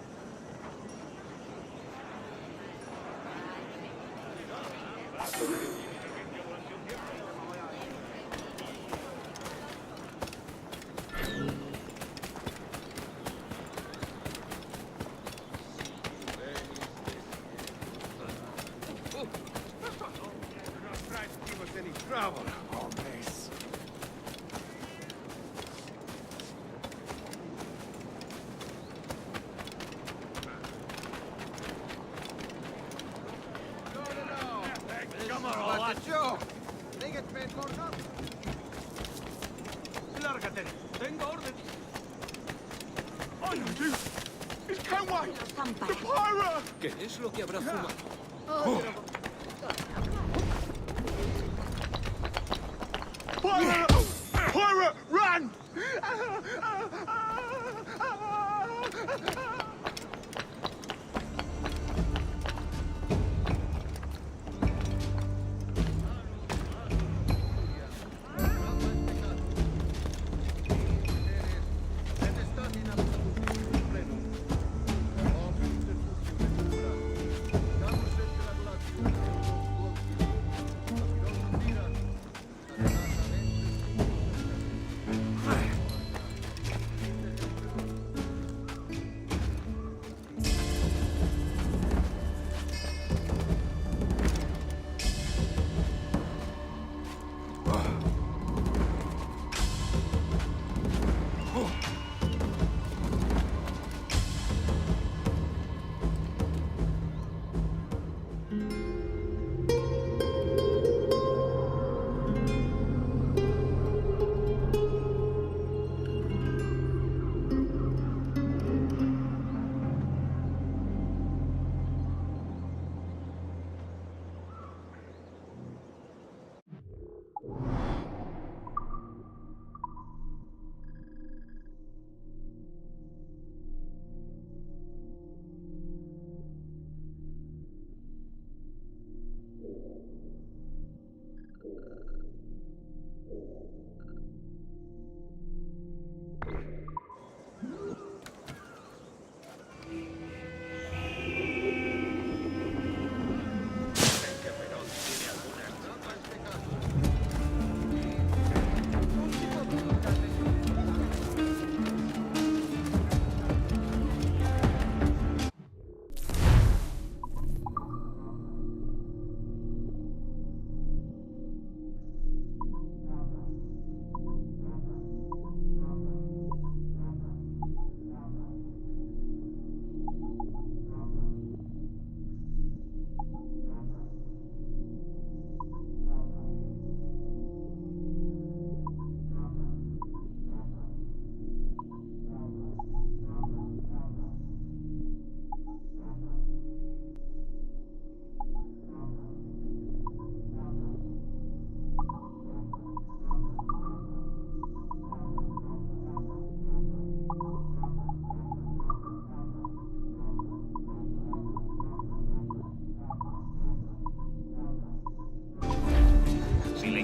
Lárgate. Tengo orden. ¡Ay, Dios! ¡Es Kenway! ¡The pirate! ¿Qué es lo que habrá fumado? Pirate! Pirate! Run!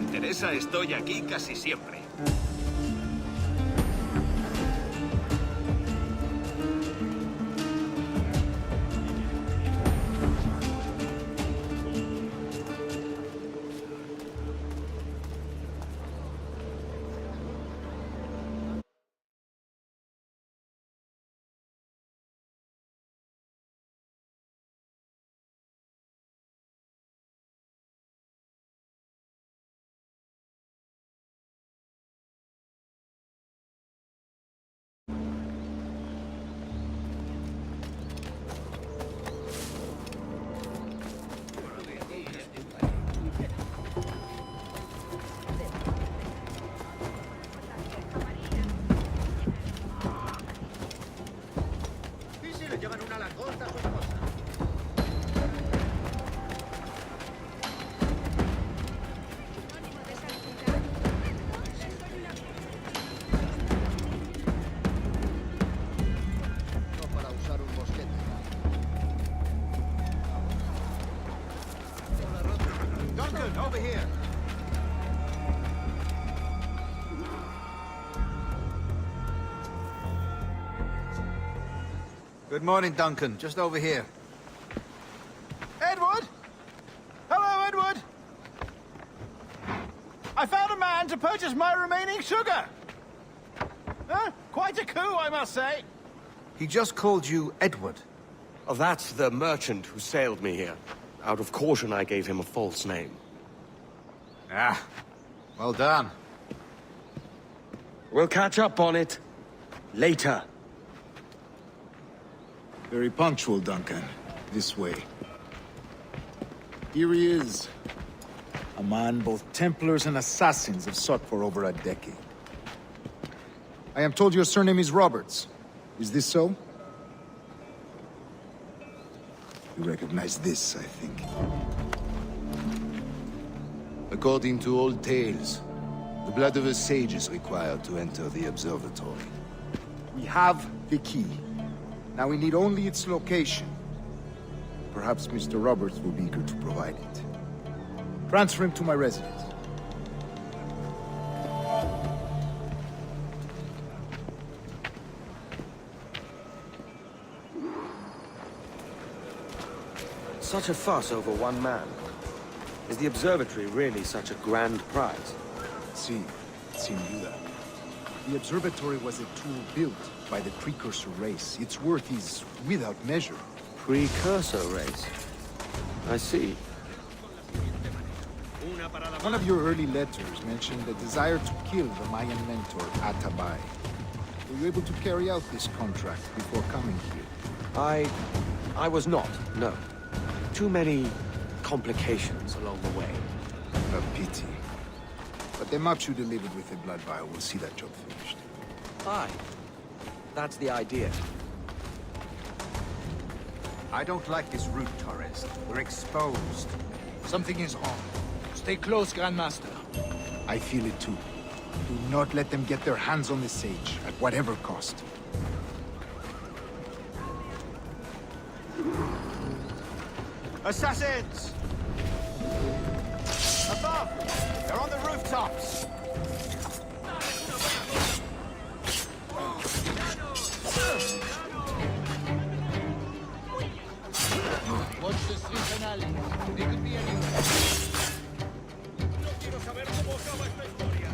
interesa, estoy aquí casi siempre. ¿Y si le llevan una langosta a su esposa? No para usar un mosquete. Duncan, over here. Good morning, Duncan. Just over here. Edward? Hello, Edward! I found a man to purchase my remaining sugar! Huh? Quite a coup, I must say. He just called you Edward. Oh, that's the merchant who sailed me here. Out of caution, I gave him a false name. Ah, well done. We'll catch up on it later. Very punctual, Duncan. This way. Here he is. A man both Templars and Assassins have sought for over a decade. I am told your surname is Roberts. Is this so? You recognize this, I think. According to old tales, the blood of a sage is required to enter the observatory. We have the key. Now we need only its location. Perhaps Mr. Roberts will be eager to provide it. Transfer him to my residence. Such a fuss over one man. Is the observatory really such a grand prize? See, Sin duda. The observatory was a tool built by the precursor race. Its worth is without measure. Precursor race? I see. One of your early letters mentioned the desire to kill the Mayan mentor, Atabay. Were you able to carry out this contract before coming here? I was not, no. Too many complications along the way. A pity. But the maps you delivered with the blood vial will see that job finished. Aye. That's the idea. I don't like this route, Torres. We're exposed. Something is wrong. Stay close, Grandmaster. I feel it too. Do not let them get their hands on the sage, at whatever cost. Assassins! Above! They're on the rooftops! Watch the streets and alleys. They could be anywhere. No quiero saber cómo acaba esta historia.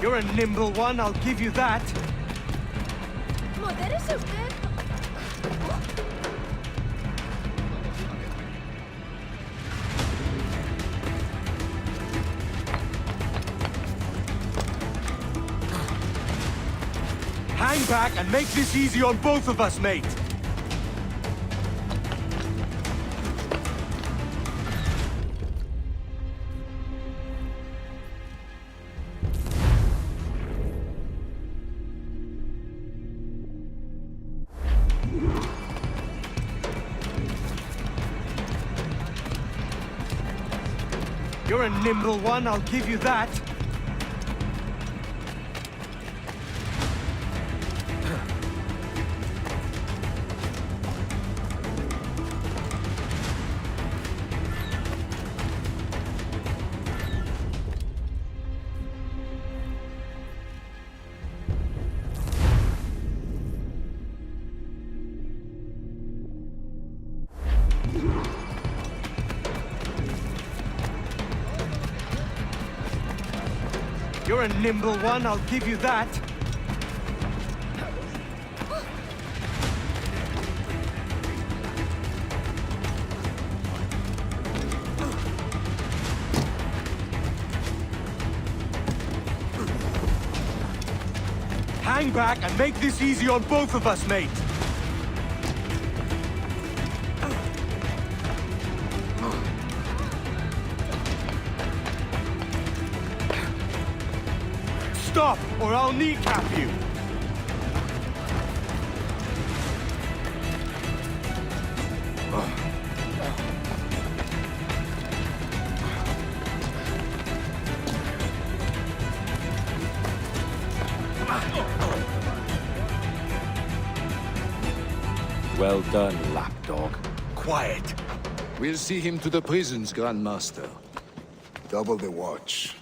You're a nimble one, I'll give you that. Modérese usted. Hang back and make this easy on both of us, mate. You're a nimble one, I'll give you that. You're a nimble one, I'll give you that. Hang back and make this easy on both of us, mate. Stop, or I'll kneecap you! Well done, lapdog. Quiet. We'll see him to the prisons, Grandmaster. Double the watch.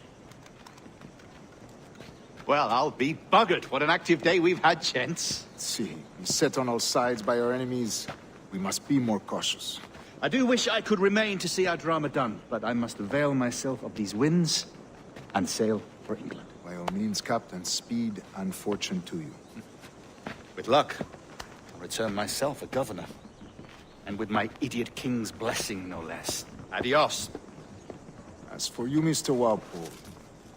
Well, I'll be buggered. What an active day we've had, gents. See, beset on all sides by our enemies, we must be more cautious. I do wish I could remain to see our drama done, but I must avail myself of these winds and sail for England. By all means, Captain, speed and fortune to you. With luck, I'll return myself a governor. And with my idiot king's blessing, no less. Adios. As for you, Mr. Walpole,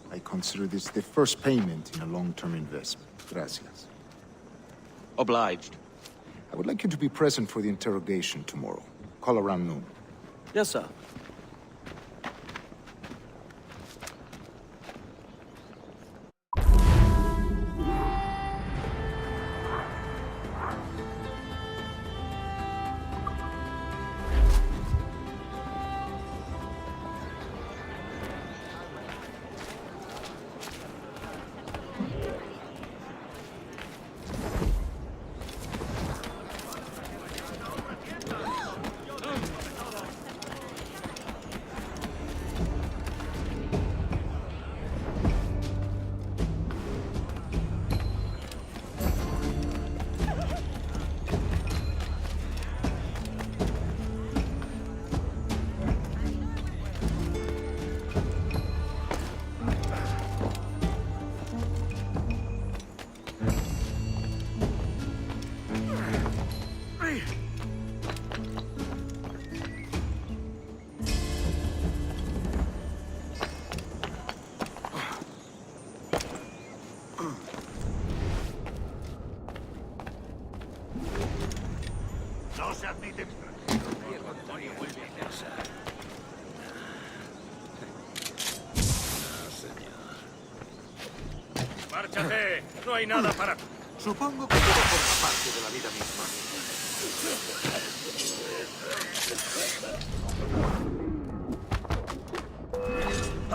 I consider this the first payment in a long-term investment. Gracias. Obliged. I would like you to be present for the interrogation tomorrow. Call around noon. Yes, sir. No se admite ¡Márchate! No hay nada para... Supongo que todo forma parte de la vida misma.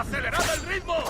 ¡Acelerad el ritmo!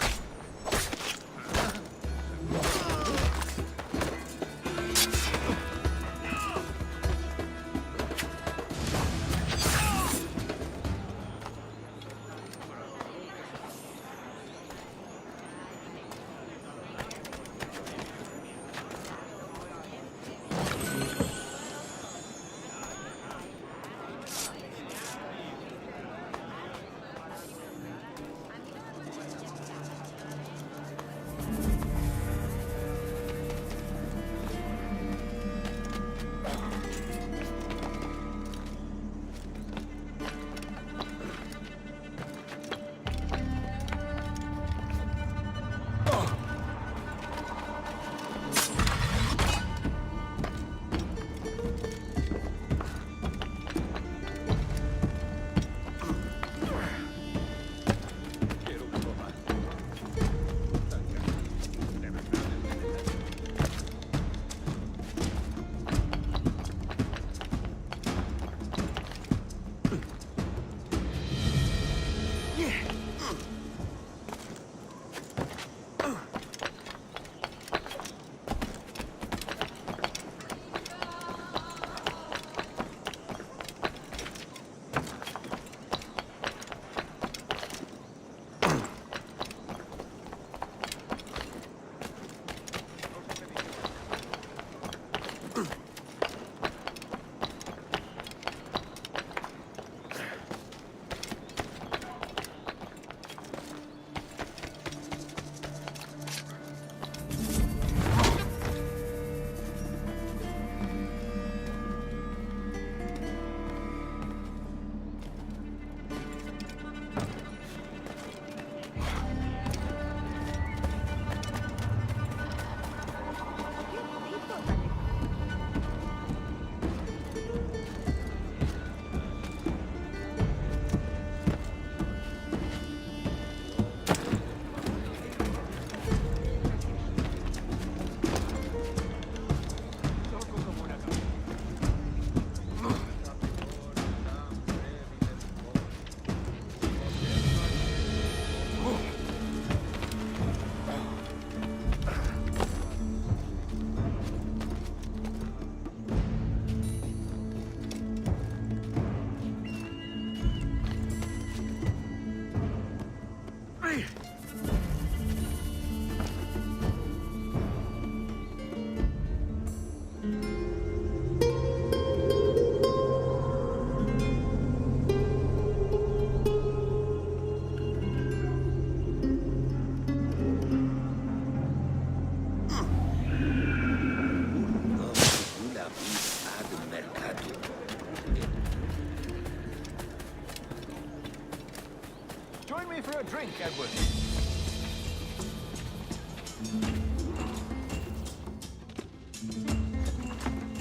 Join me for a drink, Edward.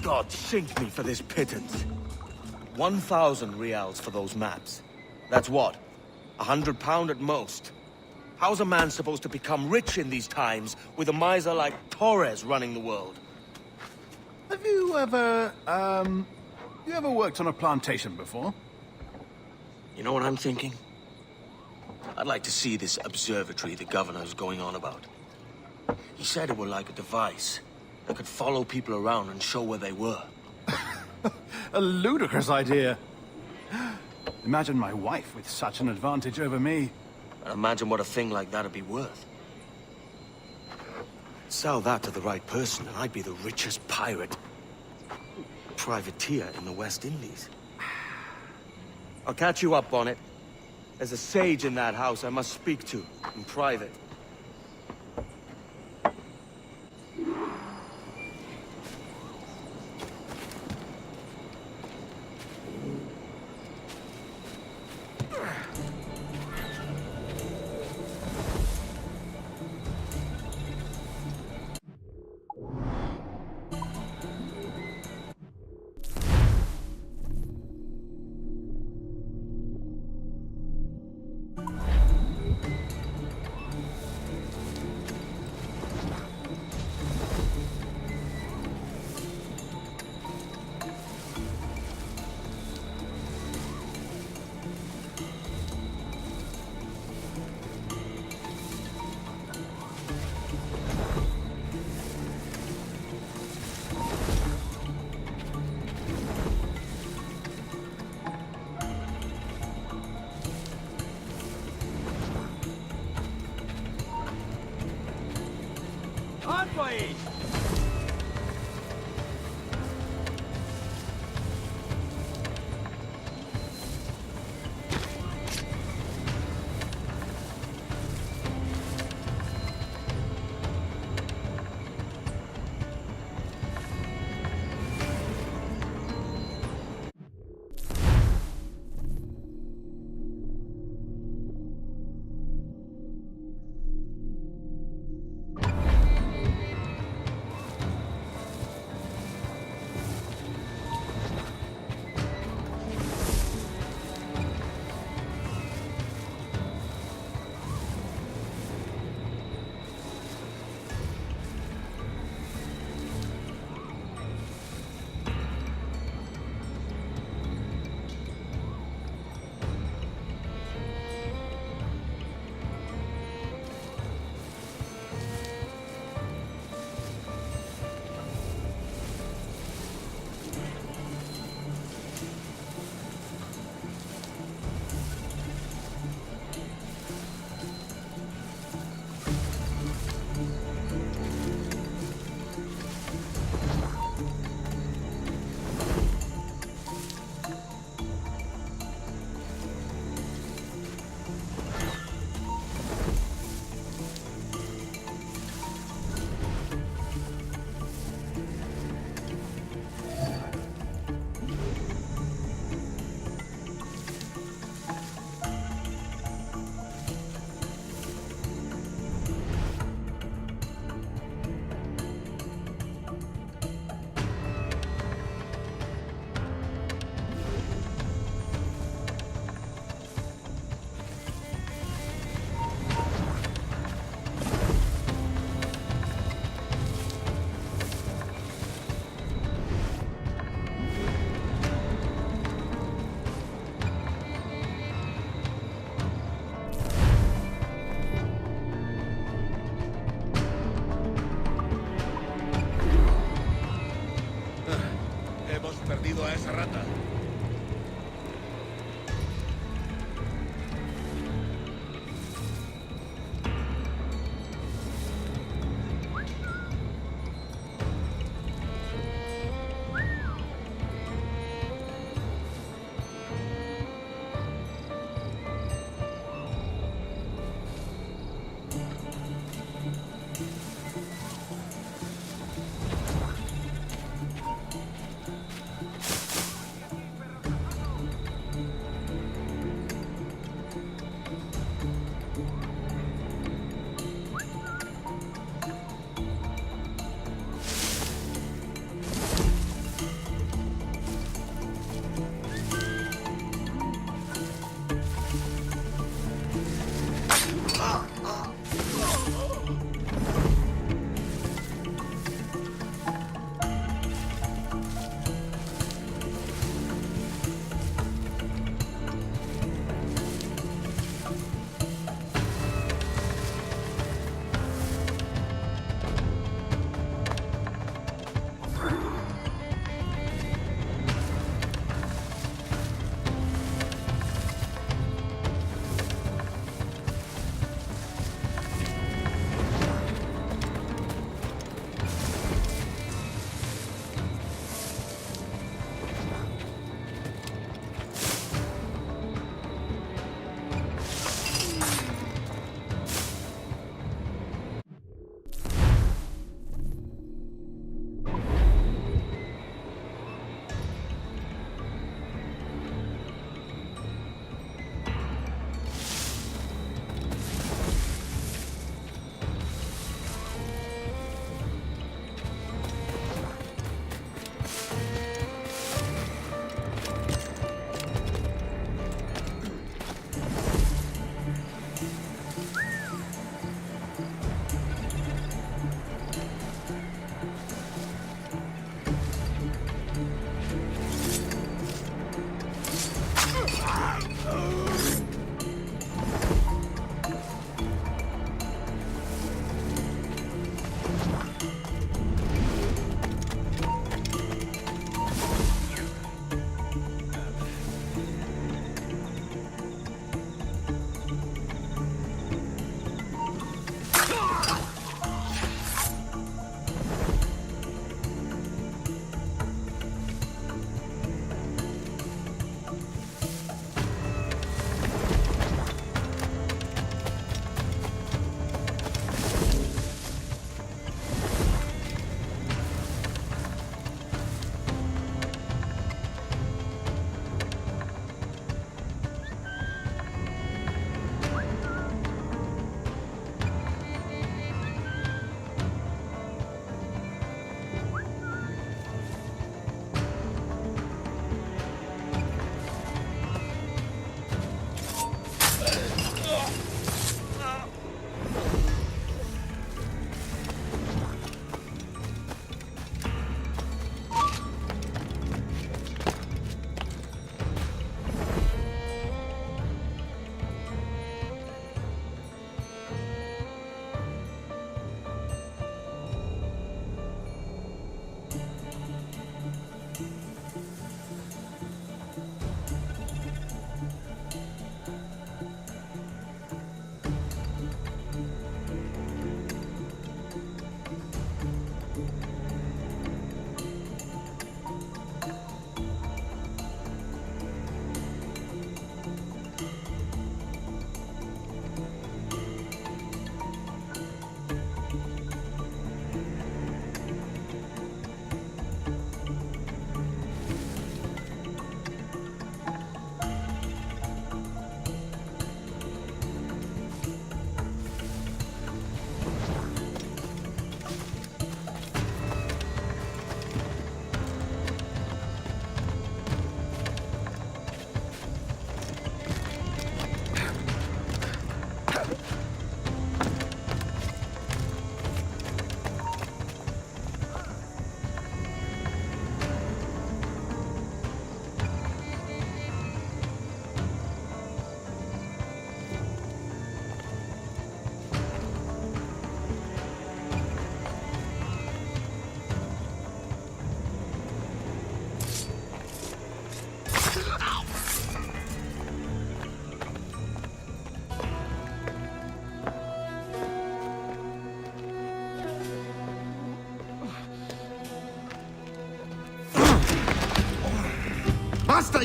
God sink me for this pittance. 1,000 reals for those maps. That's what? £100 at most. How's a man supposed to become rich in these times with a miser like Torres running the world? Have you ever, worked on a plantation before? You know what I'm thinking? I'd like to see this observatory the governor's going on about. He said it were like a device that could follow people around and show where they were. A ludicrous idea. Imagine my wife with such an advantage over me. And imagine what a thing like that'd be worth. Sell that to the right person and I'd be the richest pirate. Privateer in the West Indies. I'll catch you up on it. There's a sage in that house I must speak to, in private. Onward!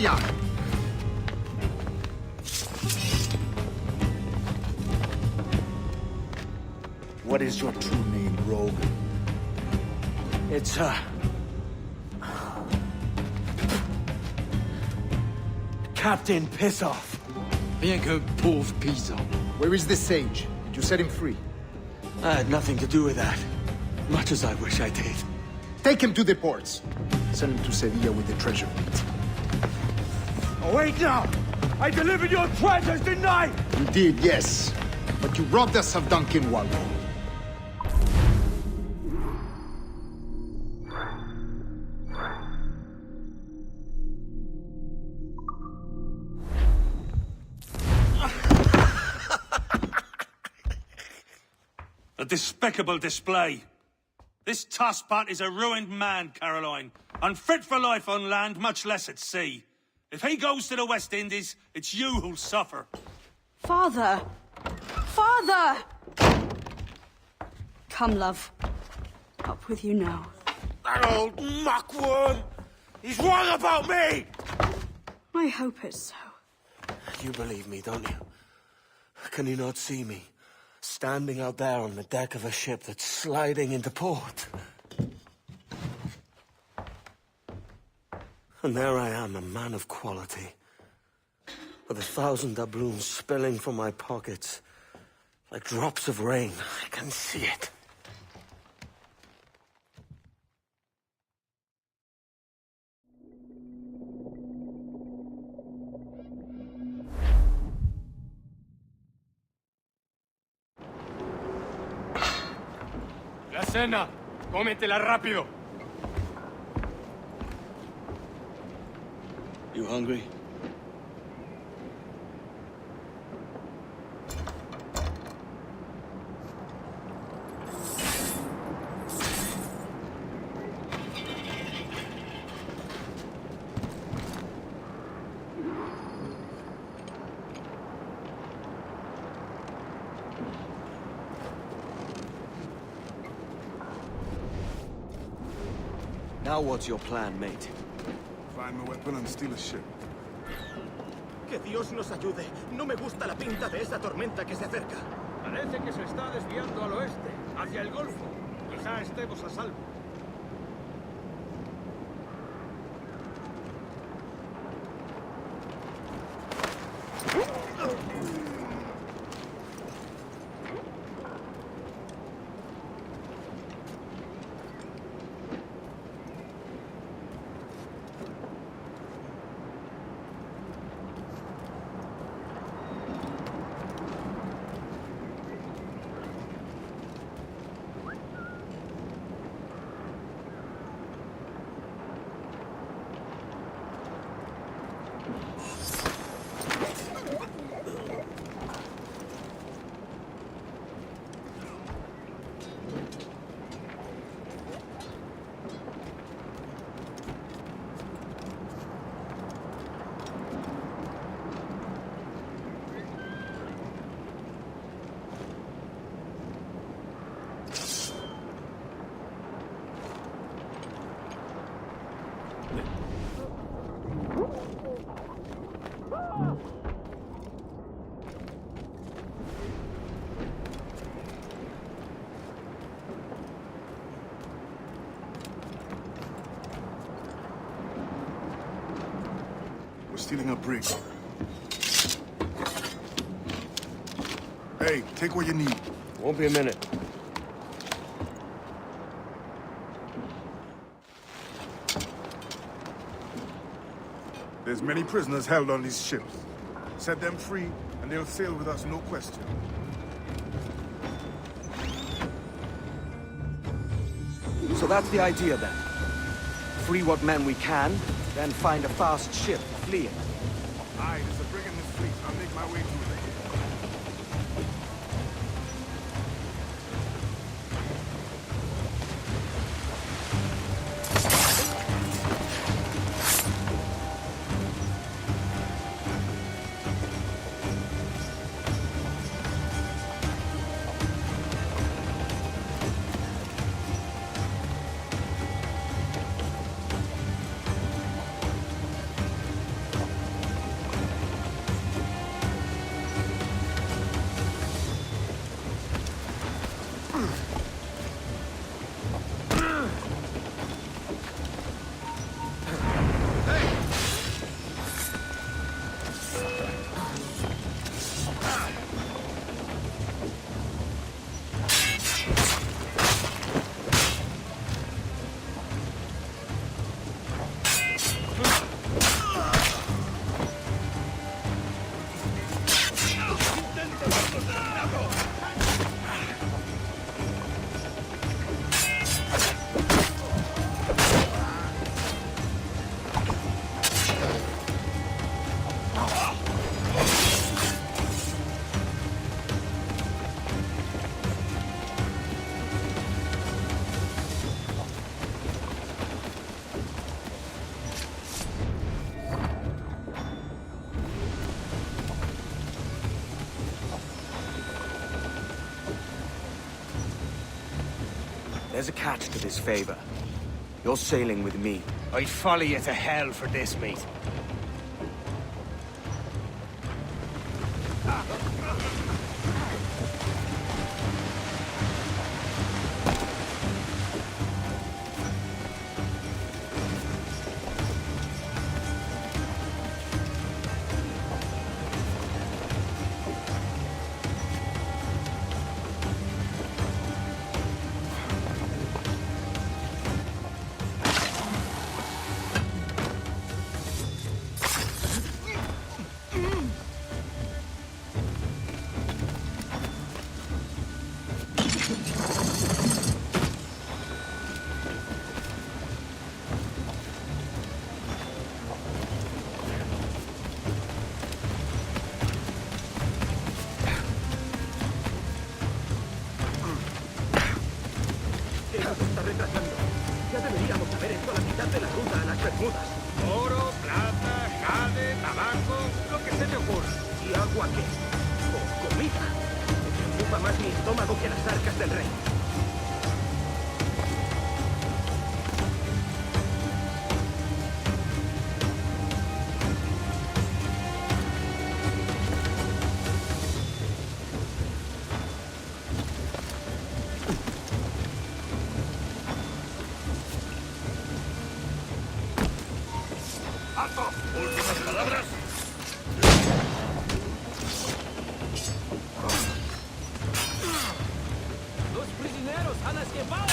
Hiya! What is your true name, rogue? It's, Captain Pissoff. Rien qu'un pauvre paysan. Where is the sage? Did you set him free? I had nothing to do with that. Much as I wish I did. Take him to the ports. Send him to Sevilla with the treasure fleet. Oh, wait now! I delivered your treasures, didn't I? You did, yes. But you robbed us of Duncan Waldo. A despicable display. This tosspot is a ruined man, Caroline. Unfit for life on land, much less at sea. If he goes to the West Indies, it's you who'll suffer. Father! Father! Come, love. Up with you now. That old muckworm! He's wrong about me! I hope it's so. You believe me, don't you? Can you not see me? Standing out there on the deck of a ship that's sliding into port. And there I am, a man of quality. With 1,000 doubloons spilling from my pockets. Like drops of rain. I can see it. La cena. Cómetela rápido. You hungry? Now what's your plan, mate? Find my weapon and steal a ship. Que Dios nos ayude. No me gusta la pinta de esa tormenta que se acerca. Parece que se está desviando al oeste, hacia el Golfo. Quizá estemos a salvo. We're stealing a brig. Hey, take what you need. Won't be a minute. There's many prisoners held on these ships. Set them free, and they'll sail with us, no question. So that's the idea then. Free what men we can, then find a fast ship fleeing. Aye, there's a brig in this fleet. I'll make my way to it. There's a catch to this favor. You're sailing with me. I'd follow you to hell for this, mate. Oro, plata, jade, tabaco, lo que se te ocurra. ¿Y agua qué? O comida. Me preocupa más mi estómago que las arcas del rey. ¡Alto! ¡Últimas palabras! ¡Los prisioneros han escapado!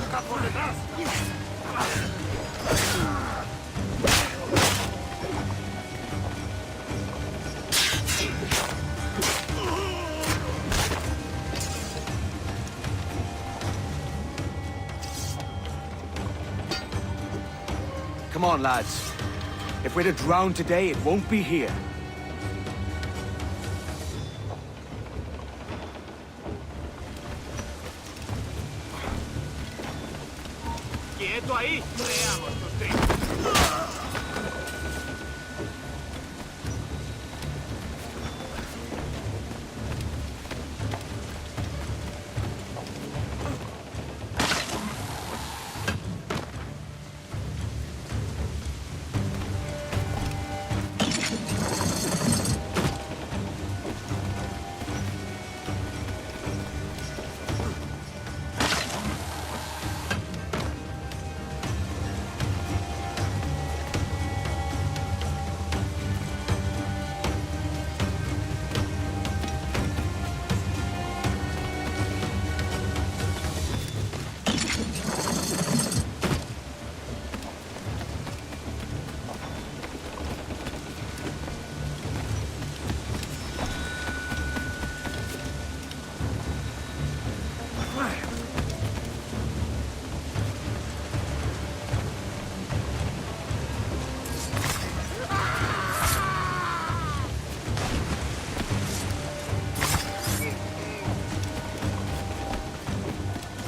¡Está por detrás! Come on, lads. If we're to drown today, it won't be here. ¡Quieto ahí! Veamos tus tristes.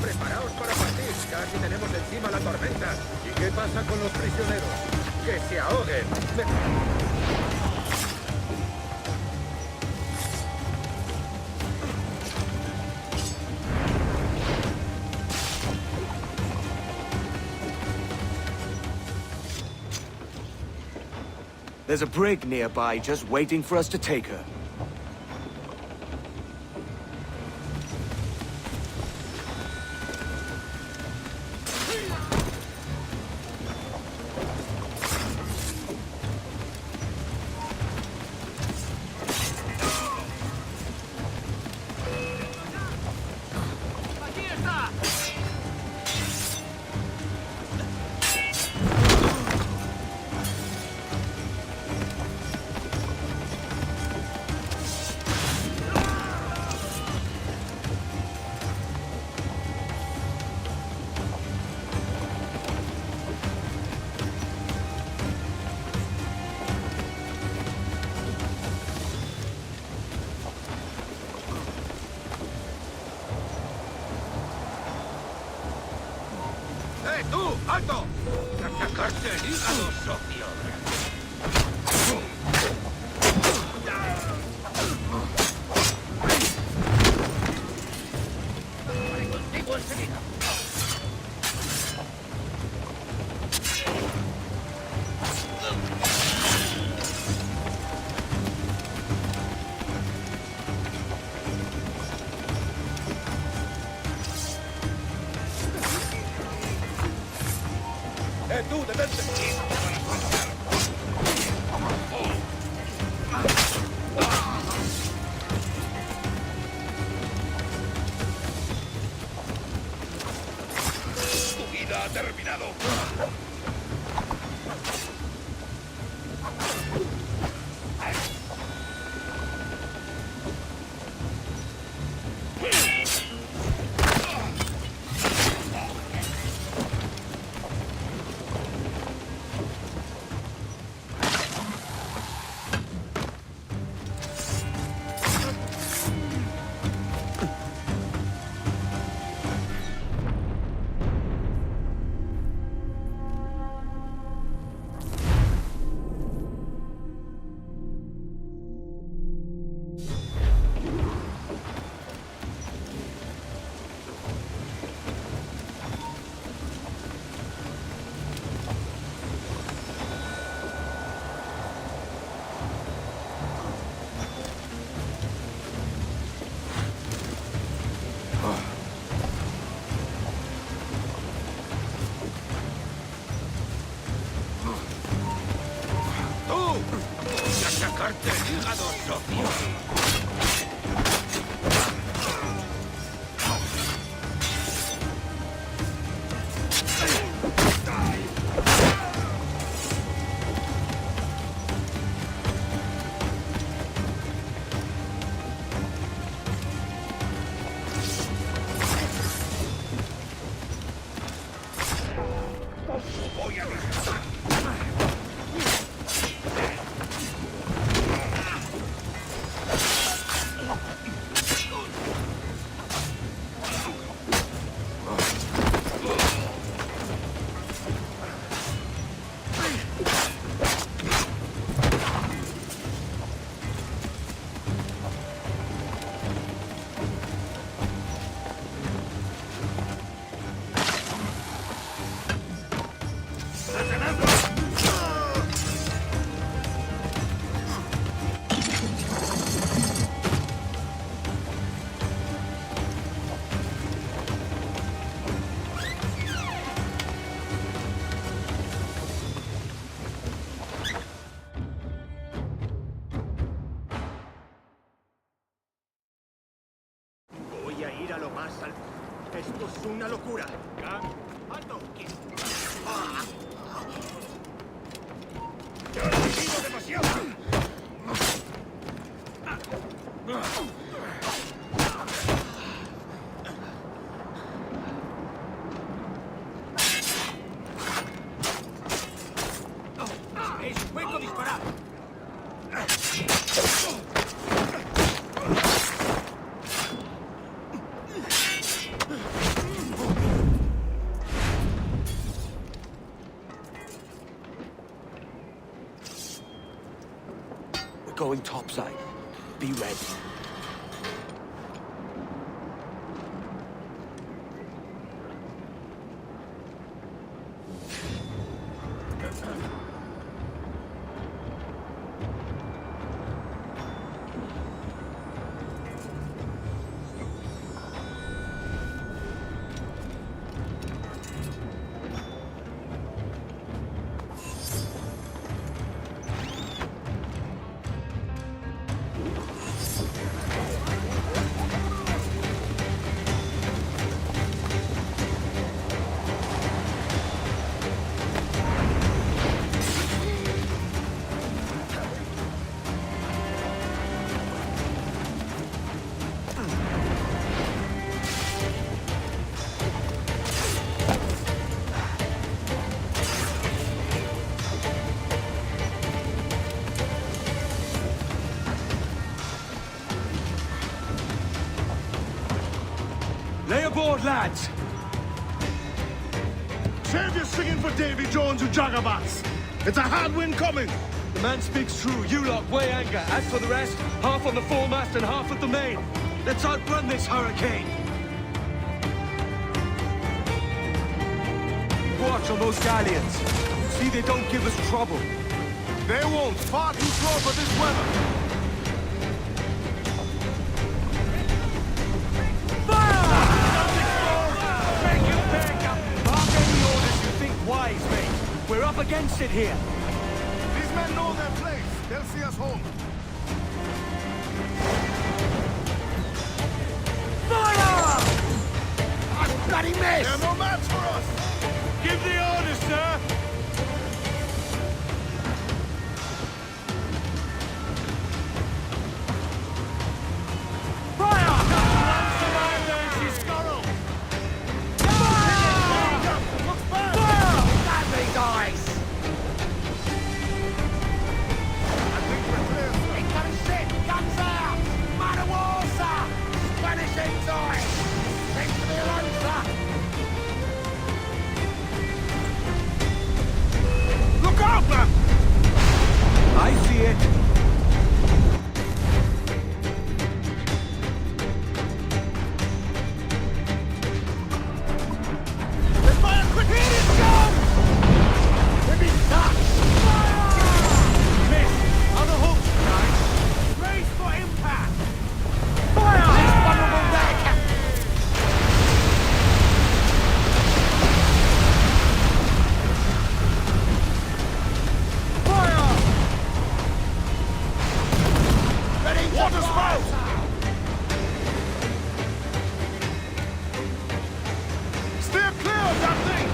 Preparaos para partir, casi tenemos encima la tormenta. ¿Y qué pasa con los prisioneros? ¡Que se ahoguen! There's a brig nearby just waiting for us to take her. ¡Aquí está! ¡Tú! ¡Alto! ¡Atacarte el hígado, socio! Tu vida ha terminado. ¡Sacarte el hígado, socio! Voy a disparar. Voy a ir a lo más alto. Esto es una locura. ¡Alto! ¡Ya he vivido demasiado! ¡Es hueco disparar! We're going topside. Be ready. Lay aboard, lads! Save your singing for Davy Jones, you jagabats! It's a hard wind coming! The man speaks true. You lot weigh anchor. As for the rest, half on the foremast and half at the main. Let's outrun this hurricane. Watch on those galleons. See they don't give us trouble. They won't. Far too slow for this weather. Make your pick up. Mark any orders you think wise, mate. We're up against it here. These men know their place. They'll see us home. Fire! I bloody missed! They're no match for us! Give the order, sir! I see it. Let's fire quick! Here it comes! Let me stop! Miss! On the hook tonight! Brace for impact! Fire! This vulnerable there, Captain! Fire! Ready, water spout! Steer clear of that thing!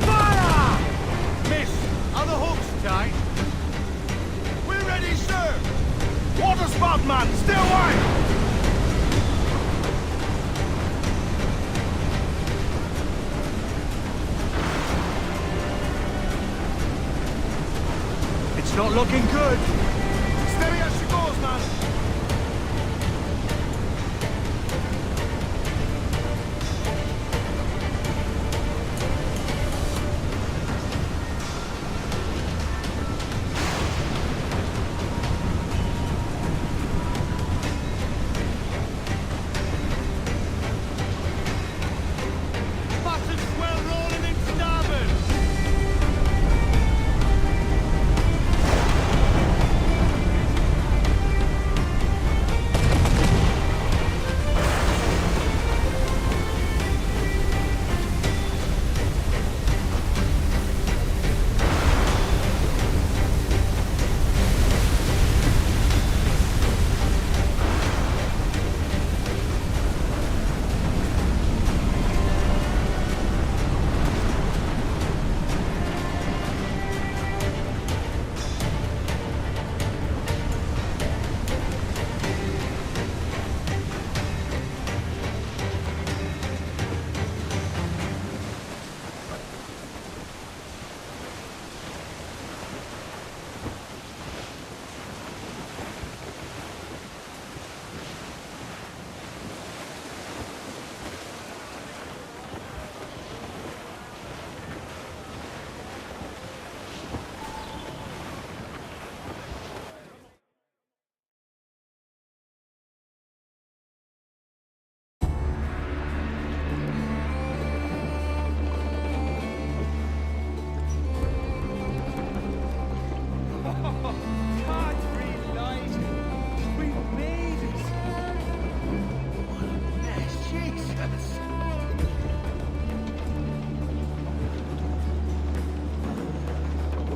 Fire! Miss! On the hooks tight! We're ready, sir! Water spout, man! Stay away! It's not looking good. Steady as she goes, man! Button swell rolling in starboard!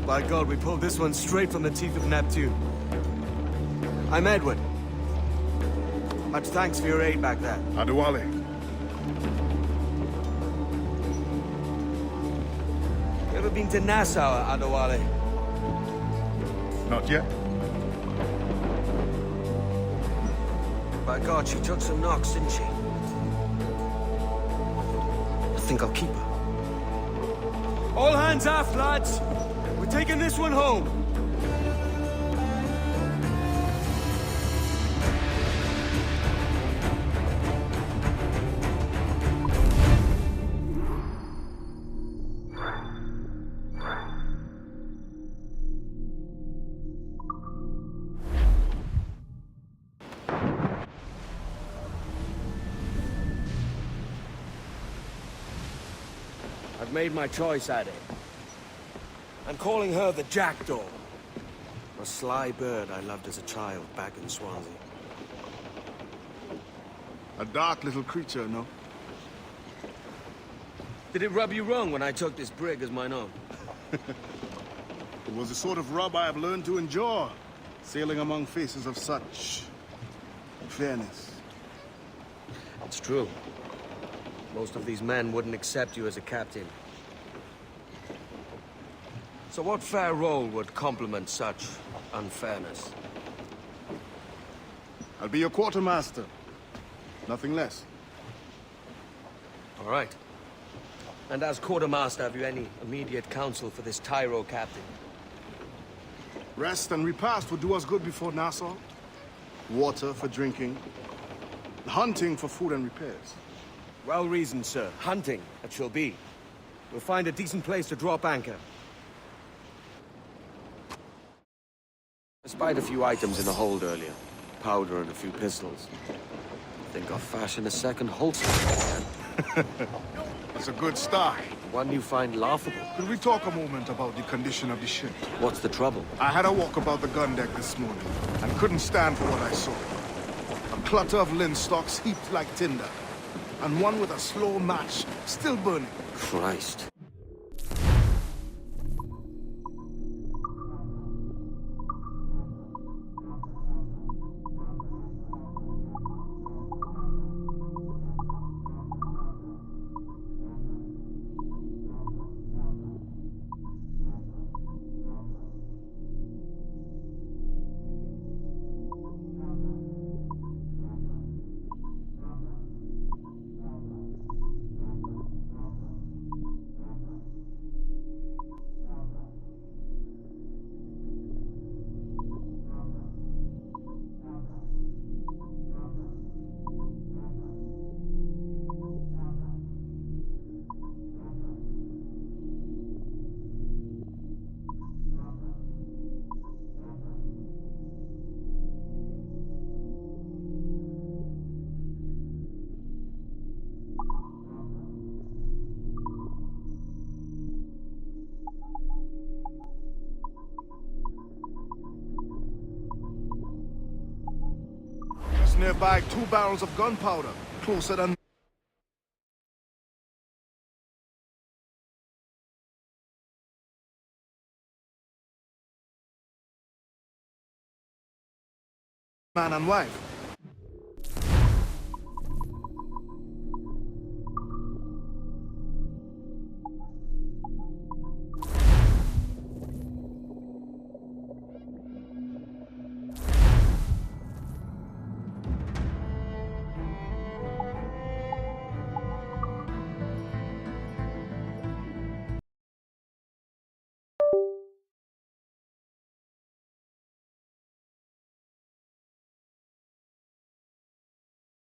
By God, we pulled this one straight from the teeth of Neptune. I'm Edward. Much thanks for your aid back there. Adewale. You ever been to Nassau, Adewale? Not yet. By God, she took some knocks, didn't she? I think I'll keep her. All hands aft, lads! We're taking this one home! I've made my choice, Addy. I'm calling her the Jackdaw. A sly bird I loved as a child back in Swansea. A dark little creature, no? Did it rub you wrong when I took this brig as mine own? It was the sort of rub I have learned to endure, sailing among faces of such fairness. It's true. Most of these men wouldn't accept you as a captain. So what fair role would complement such unfairness? I'll be your quartermaster. Nothing less. All right. And as quartermaster, have you any immediate counsel for this Tyro captain? Rest and repast would do us good before Nassau. Water for drinking. Hunting for food and repairs. Well reasoned, sir. Hunting, it shall be. We'll find a decent place to drop anchor. I spied a few items in the hold earlier. Powder and a few pistols. I think I'll fashion a second holster. That's a good start. One you find laughable. Could we talk a moment about the condition of the ship? What's the trouble? I had a walk about the gun deck this morning, and couldn't stand for what I saw. A clutter of linstocks heaped like tinder, and one with a slow match still burning. Christ. Nearby, 2 barrels of gunpowder, closer than... man and wife.